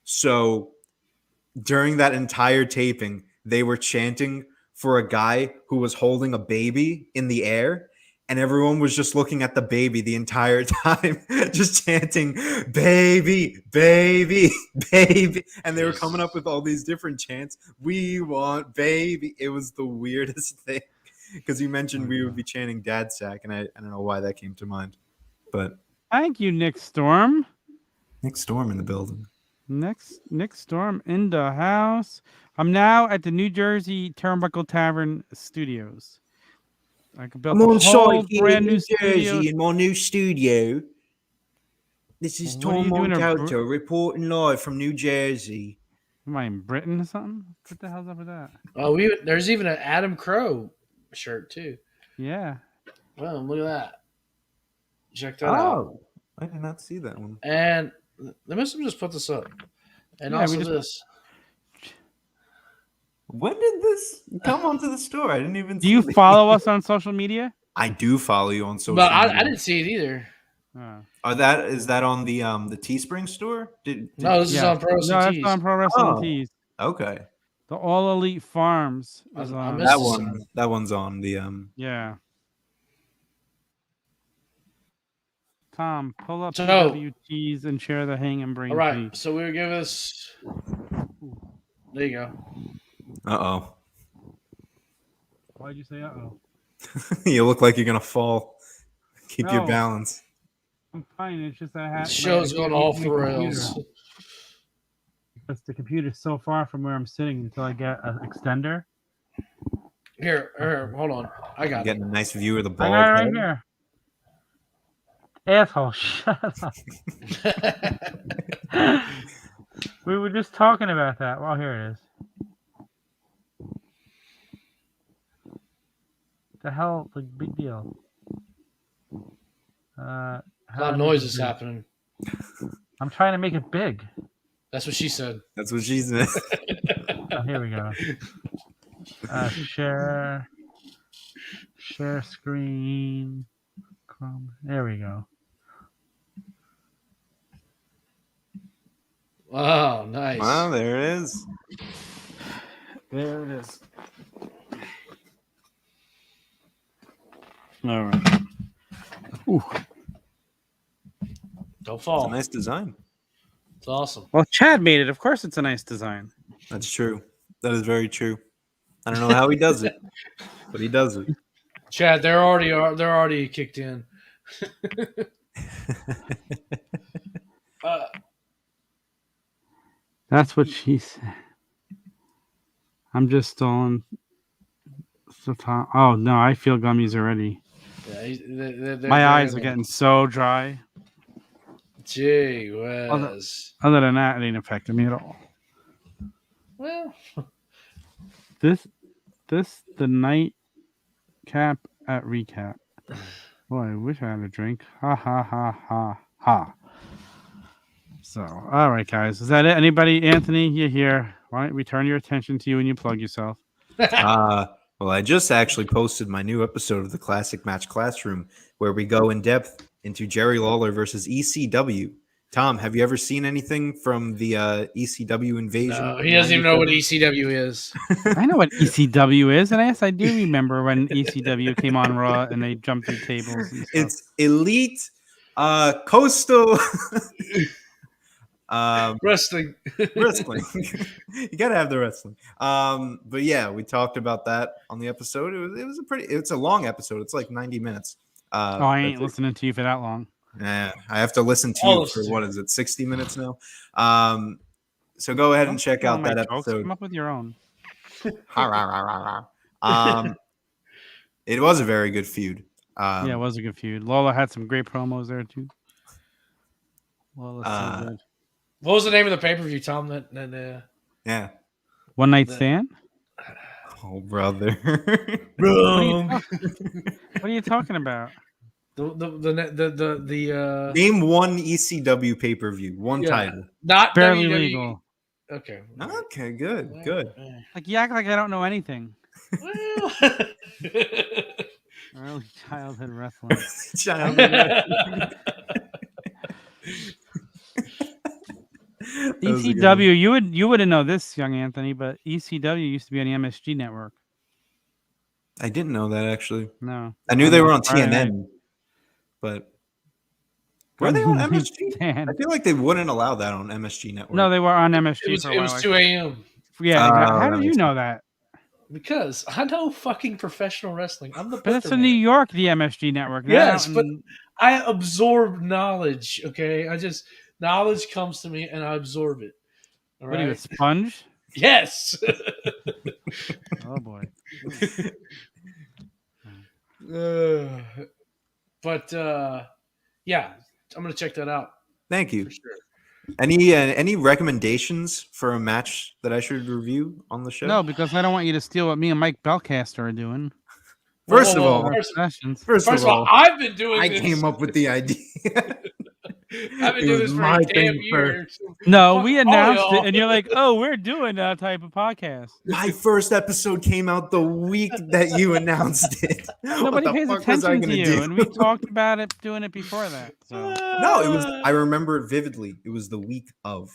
[SPEAKER 3] So during that entire taping, they were chanting for a guy who was holding a baby in the air. And everyone was just looking at the baby the entire time, just chanting, baby, baby, baby. And they were coming up with all these different chants. We want baby. It was the weirdest thing. Because you mentioned we would be chanting Dad Sack, and I don't know why that came to mind. But
[SPEAKER 1] thank you, Nick Storm.
[SPEAKER 3] Nick Storm in the building.
[SPEAKER 1] Nick Storm in the house. I'm now at the New Jersey Turnbuckle Tavern Studios.
[SPEAKER 3] I'm on site here in New Jersey in my new studio. This is Tom Montalto reporting live from New Jersey.
[SPEAKER 1] Am I in Britain or something? What the hell's up with that?
[SPEAKER 2] Oh, there's even an Adam Crow shirt too.
[SPEAKER 1] Yeah.
[SPEAKER 2] Well, look at that. Check that out.
[SPEAKER 3] Oh, I did not see that one.
[SPEAKER 2] And they must have just put this up. And also this.
[SPEAKER 3] When did this come onto the store? I didn't even.
[SPEAKER 1] Do you follow us on social media?
[SPEAKER 3] I do follow you on social.
[SPEAKER 2] But
[SPEAKER 3] media.
[SPEAKER 2] I didn't see it either.
[SPEAKER 3] Is that on the Teespring store?
[SPEAKER 2] No, this is on Pro Wrestling Tees.
[SPEAKER 1] No, that's on Pro Wrestling Tees.
[SPEAKER 3] Okay.
[SPEAKER 1] The All Elite Farms is on.
[SPEAKER 3] That one. That one's on the
[SPEAKER 1] Yeah. Tom, pull up WTs and share the hanging brain.
[SPEAKER 2] All right. So we would give us. There you go.
[SPEAKER 3] Uh-oh.
[SPEAKER 1] Why'd you say uh-oh?
[SPEAKER 3] You look like you're gonna fall. Keep your balance.
[SPEAKER 1] I'm fine. It's just I have.
[SPEAKER 2] The show's going off the rails.
[SPEAKER 1] Because the computer's so far from where I'm sitting until I get an extender.
[SPEAKER 2] Here, hold on. I got
[SPEAKER 3] Getting a nice view of the ball.
[SPEAKER 1] I got it right here. Asshole, shut up. We were just talking about that. Well, here it is. The hell, the big deal.
[SPEAKER 2] A lot of noise is happening.
[SPEAKER 1] I'm trying to make it big.
[SPEAKER 2] That's what she said.
[SPEAKER 3] That's what she said.
[SPEAKER 1] Oh, here we go. Share screen. Chrome. There we go.
[SPEAKER 2] Wow, nice.
[SPEAKER 3] Wow, there it is.
[SPEAKER 1] There it is. All right. Ooh.
[SPEAKER 2] No fall.
[SPEAKER 3] It's a nice design.
[SPEAKER 2] It's awesome.
[SPEAKER 1] Well, Chad made it. Of course, it's a nice design.
[SPEAKER 3] That's true. That is very true. I don't know how he does it, but he does it.
[SPEAKER 2] Chad, they're already kicked in.
[SPEAKER 1] That's what she said. I'm just still on. Oh no, I feel gummies already.
[SPEAKER 2] Yeah,
[SPEAKER 1] my eyes are getting so dry.
[SPEAKER 2] Gee whiz.
[SPEAKER 1] Other than that, it ain't affecting me at all.
[SPEAKER 2] Well,
[SPEAKER 1] the night cap at recap. Boy, I wish I had a drink. Ha ha ha ha ha. So, all right, guys, is that it? Anybody? Anthony, you're here. Why don't we turn your attention to you and you plug yourself?
[SPEAKER 3] Well, I just actually posted my new episode of the Classic Match Classroom, where we go in depth into Jerry Lawler versus ECW. Tom, have you ever seen anything from the ECW invasion?
[SPEAKER 2] No, he doesn't even know what ECW is.
[SPEAKER 1] I know what ECW is, and yes, I do remember when ECW came on Raw and they jumped through tables and stuff.
[SPEAKER 3] It's elite, coastal
[SPEAKER 2] wrestling.
[SPEAKER 3] You gotta have the wrestling. But yeah, we talked about that on the episode. It's a long episode. It's like 90 minutes.
[SPEAKER 1] I ain't listening to you for that long.
[SPEAKER 3] Yeah, I have to listen to you for what is it, 60 minutes now? So go ahead and check out that episode.
[SPEAKER 1] Come up with your own.
[SPEAKER 3] It was a very good feud.
[SPEAKER 1] Yeah, it was a good feud. Lola had some great promos there too. Lola's so good.
[SPEAKER 2] What was the name of the pay-per-view, Tom?
[SPEAKER 3] Yeah.
[SPEAKER 1] One Night Stand?
[SPEAKER 3] Oh, brother.
[SPEAKER 2] Wrong.
[SPEAKER 1] What are you talking about?
[SPEAKER 2] The
[SPEAKER 3] name one ECW pay-per-view, one title.
[SPEAKER 2] Not
[SPEAKER 1] Barely
[SPEAKER 2] WWE.
[SPEAKER 1] Legal.
[SPEAKER 2] Okay.
[SPEAKER 3] Okay, good.
[SPEAKER 1] Like you act like I don't know anything.
[SPEAKER 2] Well.
[SPEAKER 1] Early childhood wrestling. ECW, you wouldn't know this, young Anthony, but ECW used to be on the MSG network.
[SPEAKER 3] I didn't know that actually.
[SPEAKER 1] No,
[SPEAKER 3] I knew they were on TNN, but were they on MSG? I feel like they wouldn't allow that on MSG network.
[SPEAKER 1] No, they were on MSG.
[SPEAKER 2] It was 2 a.m.
[SPEAKER 1] Yeah, how did you know that?
[SPEAKER 2] Because I know fucking professional wrestling. I'm the.
[SPEAKER 1] But that's in New York, the MSG network.
[SPEAKER 2] Yes, but I absorb knowledge. Okay, knowledge comes to me and I absorb it. All right?
[SPEAKER 1] What are you, a sponge?
[SPEAKER 2] Yes.
[SPEAKER 1] Oh boy.
[SPEAKER 2] But yeah, I'm gonna check that out.
[SPEAKER 3] Thank you.
[SPEAKER 2] For sure.
[SPEAKER 3] Any recommendations for a match that I should review on the show?
[SPEAKER 1] No, because I don't want you to steal what me and Mike Belcaster are doing.
[SPEAKER 3] First of all,
[SPEAKER 2] I've been doing.
[SPEAKER 3] I came up with the idea.
[SPEAKER 2] I've been doing this for a damn year.
[SPEAKER 1] No, we announced it, and you're like, "Oh, we're doing that type of podcast."
[SPEAKER 3] My first episode came out the week that you announced it.
[SPEAKER 1] Nobody pays attention to you, and we talked about it, doing it before that. So.
[SPEAKER 3] No, it was. I remember it vividly. It was the week of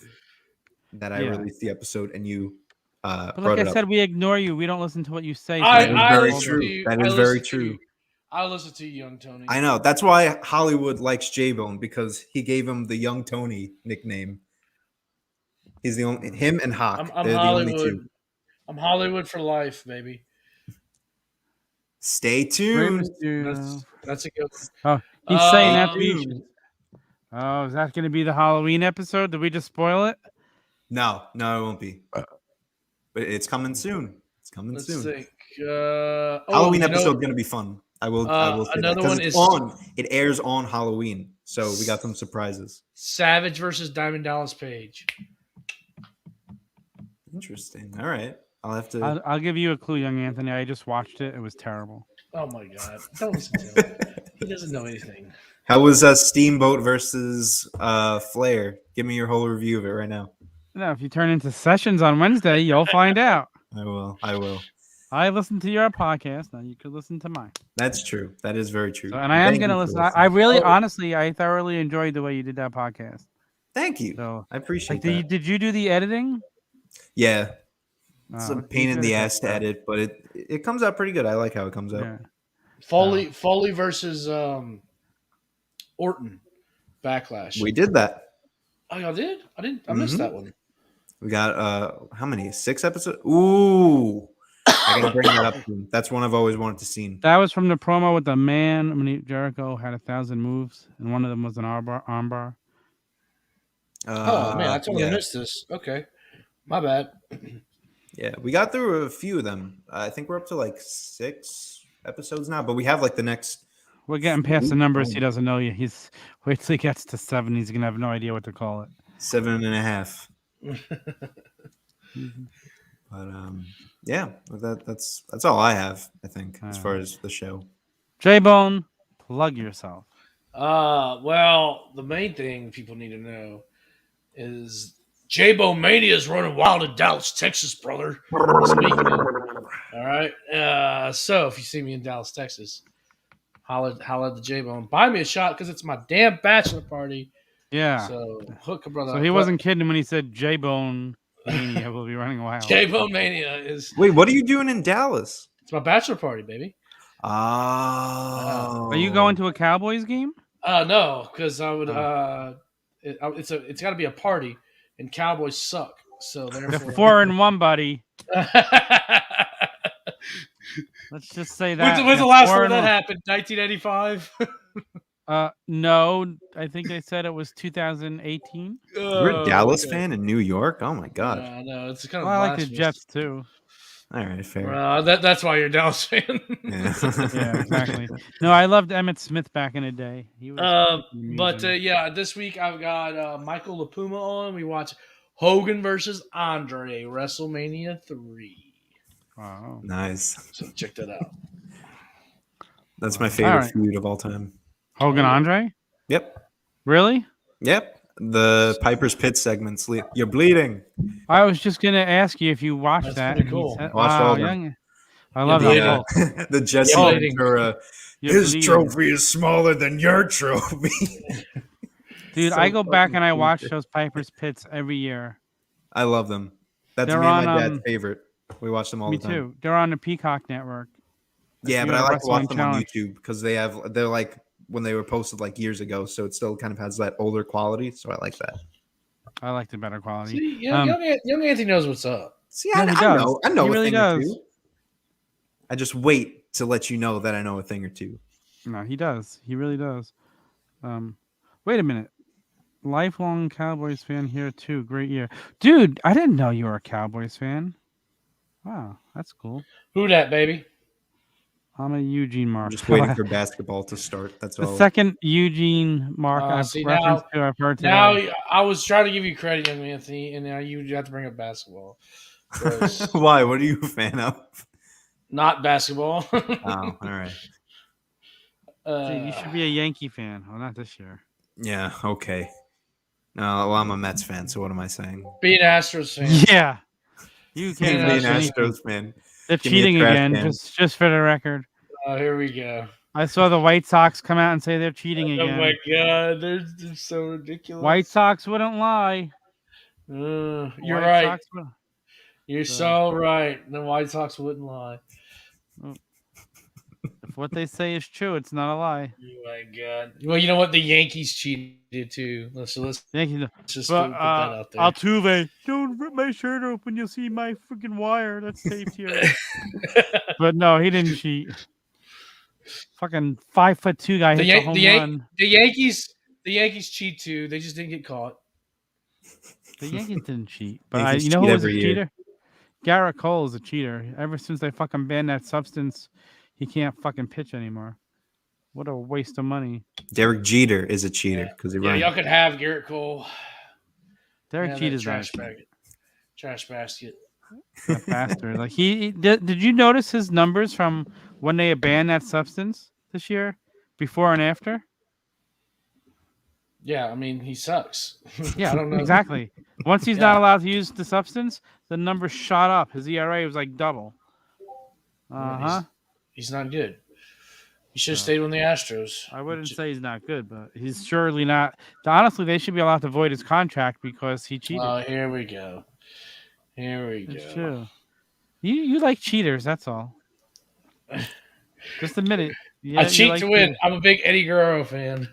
[SPEAKER 3] that I released the episode, and you.
[SPEAKER 1] But like I said, we ignore you. We don't listen to what you say.
[SPEAKER 3] That is very true. That is very true.
[SPEAKER 2] I listen to you, Young Tony.
[SPEAKER 3] I know. That's why Hollywood likes J-Bone, because he gave him the Young Tony nickname. He's the only him and Hawk.
[SPEAKER 2] I'm
[SPEAKER 3] They're
[SPEAKER 2] Hollywood.
[SPEAKER 3] The only two.
[SPEAKER 2] I'm Hollywood for life, baby.
[SPEAKER 3] Stay tuned.
[SPEAKER 2] That's a good one.
[SPEAKER 1] Oh, he's saying that. Oh, is that going to be the Halloween episode? Did we just spoil it?
[SPEAKER 3] No, it won't be. But it's coming soon. Let's soon.
[SPEAKER 2] Think.
[SPEAKER 3] Halloween episode going to be fun. I will say
[SPEAKER 2] another
[SPEAKER 3] that.
[SPEAKER 2] one is
[SPEAKER 3] it airs on Halloween, so we got some surprises.
[SPEAKER 2] Savage versus Diamond Dallas Page.
[SPEAKER 3] Interesting. All right, I'll have to.
[SPEAKER 1] I'll give you a clue, young Anthony. I just watched it. It was terrible.
[SPEAKER 2] Oh my god! Don't listen to him. He doesn't know anything.
[SPEAKER 3] How was Steamboat versus Flair? Give me your whole review of it right now.
[SPEAKER 1] No, if you turn into Sessions on Wednesday, you'll find out.
[SPEAKER 3] I will.
[SPEAKER 1] I listened to your podcast. Now you could listen to mine.
[SPEAKER 3] That's true. That is very true.
[SPEAKER 1] So, and I am going to listen. I really, honestly, I thoroughly enjoyed the way you did that podcast.
[SPEAKER 3] Thank you.
[SPEAKER 1] So
[SPEAKER 3] I appreciate that.
[SPEAKER 1] Did you do the editing?
[SPEAKER 3] Yeah. It's a pain in the ass to edit, but it comes out pretty good. I like how it comes out.
[SPEAKER 2] Yeah. Foley versus Orton. Backlash.
[SPEAKER 3] We did that.
[SPEAKER 2] Oh, y'all did? I didn't. I missed that one.
[SPEAKER 3] We got how many? 6 episodes? Ooh. I gotta bring that up to him. That's one I've always wanted to see.
[SPEAKER 1] That was from the promo with the man when Jericho had 1,000 moves, and one of them was an armbar.
[SPEAKER 2] Oh man, I totally missed this. Okay, my bad.
[SPEAKER 3] Yeah, we got through a few of them. I think we're up to like 6 episodes now, but we have like the next.
[SPEAKER 1] We're getting past the numbers. He doesn't know you. Wait till he gets to 7. He's gonna have no idea what to call it.
[SPEAKER 3] 7.5. But yeah, that's all I have. I think as far as the show.
[SPEAKER 1] J-Bone, plug yourself.
[SPEAKER 2] Well, the main thing people need to know is J-Bone Mania is running wild in Dallas, Texas, brother. All right. So if you see me in Dallas, Texas, holla at the J-Bone. Buy me a shot because it's my damn bachelor party.
[SPEAKER 1] Yeah.
[SPEAKER 2] So hook a brother.
[SPEAKER 1] So he wasn't kidding when he said J-Bone Mania will be running wild.
[SPEAKER 2] J-Bone Mania is.
[SPEAKER 3] Wait, what are you doing in Dallas?
[SPEAKER 2] It's my bachelor party, baby.
[SPEAKER 3] Oh.
[SPEAKER 1] Are you going to a Cowboys game?
[SPEAKER 2] No, because I would. It's got to be a party, and Cowboys suck. So
[SPEAKER 1] therefore, 4-1, buddy. Let's just say that.
[SPEAKER 2] When's the last time that happened? 1985.
[SPEAKER 1] No, I think they said it was 2018.
[SPEAKER 3] You're a Dallas fan in New York? Oh my god.
[SPEAKER 2] No, it's kind of.
[SPEAKER 1] I like the Jets too.
[SPEAKER 3] All right, fair.
[SPEAKER 2] That's why you're a Dallas fan.
[SPEAKER 1] Yeah, exactly. No, I loved Emmitt Smith back in the day. He was
[SPEAKER 2] this week I've got Michael LaPuma on. We watch Hogan versus Andre, WrestleMania 3.
[SPEAKER 1] Wow,
[SPEAKER 3] nice.
[SPEAKER 2] So check that out.
[SPEAKER 3] That's my favorite feud of all time.
[SPEAKER 1] Hogan Andre?
[SPEAKER 3] Yep.
[SPEAKER 1] Really?
[SPEAKER 3] Yep. The Piper's Pit segments. You're bleeding.
[SPEAKER 1] I was just gonna ask you if you watched that.
[SPEAKER 2] Pretty cool.
[SPEAKER 3] Watched all of them.
[SPEAKER 1] I love that.
[SPEAKER 3] The Jesse Ventura. His trophy is smaller than your trophy.
[SPEAKER 1] Dude, I go back and I watch those Piper's Pits every year.
[SPEAKER 3] I love them. That's me and my dad's favorite. We watch them all the time.
[SPEAKER 1] Me too. They're on the Peacock Network.
[SPEAKER 3] Yeah, but I like to watch them on YouTube because they're like when they were posted like years ago, so it still kind of has that older quality. So I like that.
[SPEAKER 1] I like the better quality.
[SPEAKER 2] See, young Anthony knows what's up.
[SPEAKER 3] See, I know.
[SPEAKER 1] He really does.
[SPEAKER 3] I just wait to let you know that I know a thing or two.
[SPEAKER 1] No, he does. He really does. Wait a minute. Lifelong Cowboys fan here too. Great year, dude. I didn't know you were a Cowboys fan. Wow, that's cool.
[SPEAKER 2] Who that, baby?
[SPEAKER 1] I'm a Eugene Mark.
[SPEAKER 3] I'm just waiting for basketball to start. That's all.
[SPEAKER 1] The second Eugene Mark I've heard today.
[SPEAKER 2] Now I was trying to give you credit, young Anthony, and now you have to bring up basketball.
[SPEAKER 3] Why? What are you a fan of?
[SPEAKER 2] Not basketball.
[SPEAKER 3] Oh, all right.
[SPEAKER 1] Dude, you should be a Yankee fan. Well, not this year.
[SPEAKER 3] Yeah. Okay. Well, I'm a Mets fan, so what am I saying?
[SPEAKER 2] Be an Astros fan.
[SPEAKER 1] Yeah. You can't
[SPEAKER 3] be an Astros fan.
[SPEAKER 1] They're cheating again, just for the record.
[SPEAKER 2] Oh, here we go.
[SPEAKER 1] I saw the White Sox come out and say they're cheating again.
[SPEAKER 2] Oh my god, they're so ridiculous.
[SPEAKER 1] White Sox wouldn't lie.
[SPEAKER 2] You're right. You're so right. The White Sox wouldn't lie.
[SPEAKER 1] If what they say is true, it's not a lie.
[SPEAKER 2] Oh my god. Well, you know what? The Yankees cheated too. Let's just put that out there.
[SPEAKER 1] Altuve, don't rip my shirt open. You'll see my freaking wire that's taped here. But no, he didn't cheat. Fucking 5'2" guy hit a home run.
[SPEAKER 2] The Yankees cheat too. They just didn't get caught.
[SPEAKER 1] The Yankees didn't cheat, but you know who was a cheater? Garrett Cole is a cheater. Ever since they fucking banned that substance, he can't fucking pitch anymore. What a waste of money.
[SPEAKER 3] Derek Jeter is a cheater because he runs.
[SPEAKER 2] Y'all could have Garrett Cole.
[SPEAKER 1] Derek Jeter's
[SPEAKER 2] trash basket.
[SPEAKER 1] That bastard. Like did you notice his numbers from when they banned that substance this year, before and after?
[SPEAKER 2] Yeah, I mean he sucks.
[SPEAKER 1] Yeah,
[SPEAKER 2] I don't know.
[SPEAKER 1] Exactly. Once he's not allowed to use the substance, the numbers shot up. His ERA was like double.
[SPEAKER 2] He's not good. He should have stayed with the Astros.
[SPEAKER 1] I wouldn't say he's not good, but he's surely not. Honestly, they should be allowed to void his contract because he cheated.
[SPEAKER 2] Oh, here we go.
[SPEAKER 1] It's true. You like cheaters, that's all. Just admit it. Yeah,
[SPEAKER 2] I cheat to win. I'm a big Eddie Guerrero fan.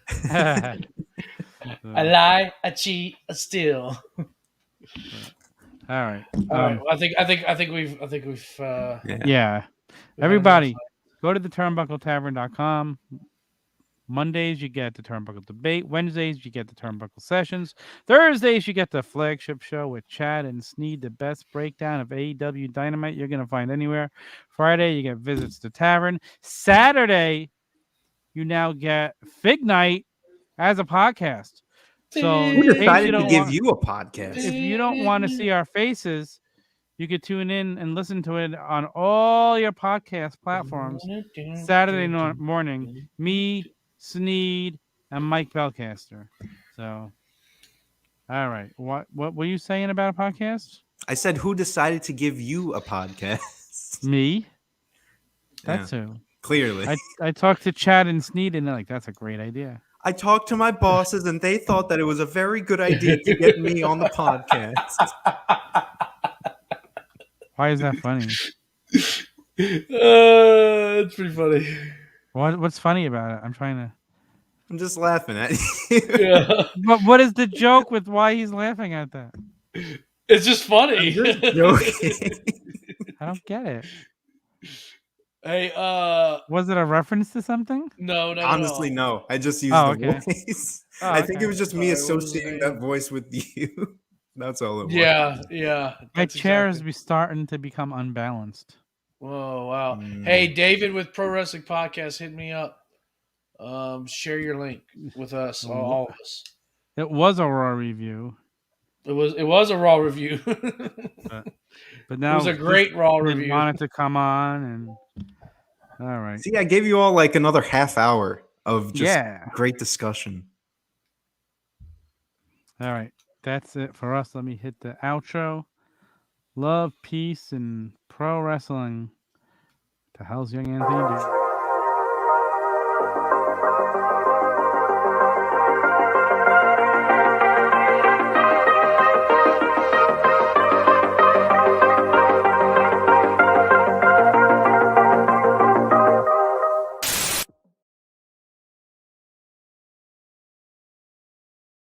[SPEAKER 2] I lie, I cheat, I steal.
[SPEAKER 1] All right.
[SPEAKER 2] All right. Well, I think we've.
[SPEAKER 1] Yeah. Everybody, go to the turnbuckletavern.com. Mondays, you get the Turnbuckle Debate. Wednesdays, you get the Turnbuckle Sessions. Thursdays, you get the flagship show with Chad and Sneed, the best breakdown of AEW Dynamite you're going to find anywhere. Friday, you get Visits to Tavern. Saturday, you now get Fig Night as a podcast. So
[SPEAKER 3] who decided to give you a podcast?
[SPEAKER 1] If you don't want to see our faces, you could tune in and listen to it on all your podcast platforms. Saturday morning, me, Sneed, and Mike Belcaster. So, all right. What were you saying about a podcast?
[SPEAKER 3] I said, who decided to give you a podcast?
[SPEAKER 1] Me. That's who.
[SPEAKER 3] Clearly.
[SPEAKER 1] I talked to Chad and Sneed, and they're like, that's a great idea.
[SPEAKER 3] I talked to my bosses, and they thought that it was a very good idea to get me on the podcast.
[SPEAKER 1] Why is that funny?
[SPEAKER 2] It's pretty funny.
[SPEAKER 1] What's funny about it?
[SPEAKER 3] I'm just laughing at you.
[SPEAKER 2] Yeah.
[SPEAKER 1] But what is the joke with why he's laughing at that?
[SPEAKER 2] It's just funny.
[SPEAKER 3] I'm just joking.
[SPEAKER 1] I don't get it.
[SPEAKER 2] Hey,
[SPEAKER 1] was it a reference to something?
[SPEAKER 2] No.
[SPEAKER 3] Honestly, no. I just used the voice. I think it was just me associating that voice with you. That's all it was.
[SPEAKER 2] Yeah.
[SPEAKER 1] My chairs be starting to become unbalanced.
[SPEAKER 2] Whoa, wow. Hey, David with Pro Wrestling Podcast, hit me up. Share your link with us, all of us.
[SPEAKER 1] It was a Raw review.
[SPEAKER 2] It was a Raw review.
[SPEAKER 1] but now
[SPEAKER 2] it was a great Raw review.
[SPEAKER 1] Wanted to come on and all right.
[SPEAKER 3] See, I gave you all like another half hour of just great discussion.
[SPEAKER 1] All right. That's it for us. Let me hit the outro. Love, peace, and pro wrestling. The hell's young Anthony doing?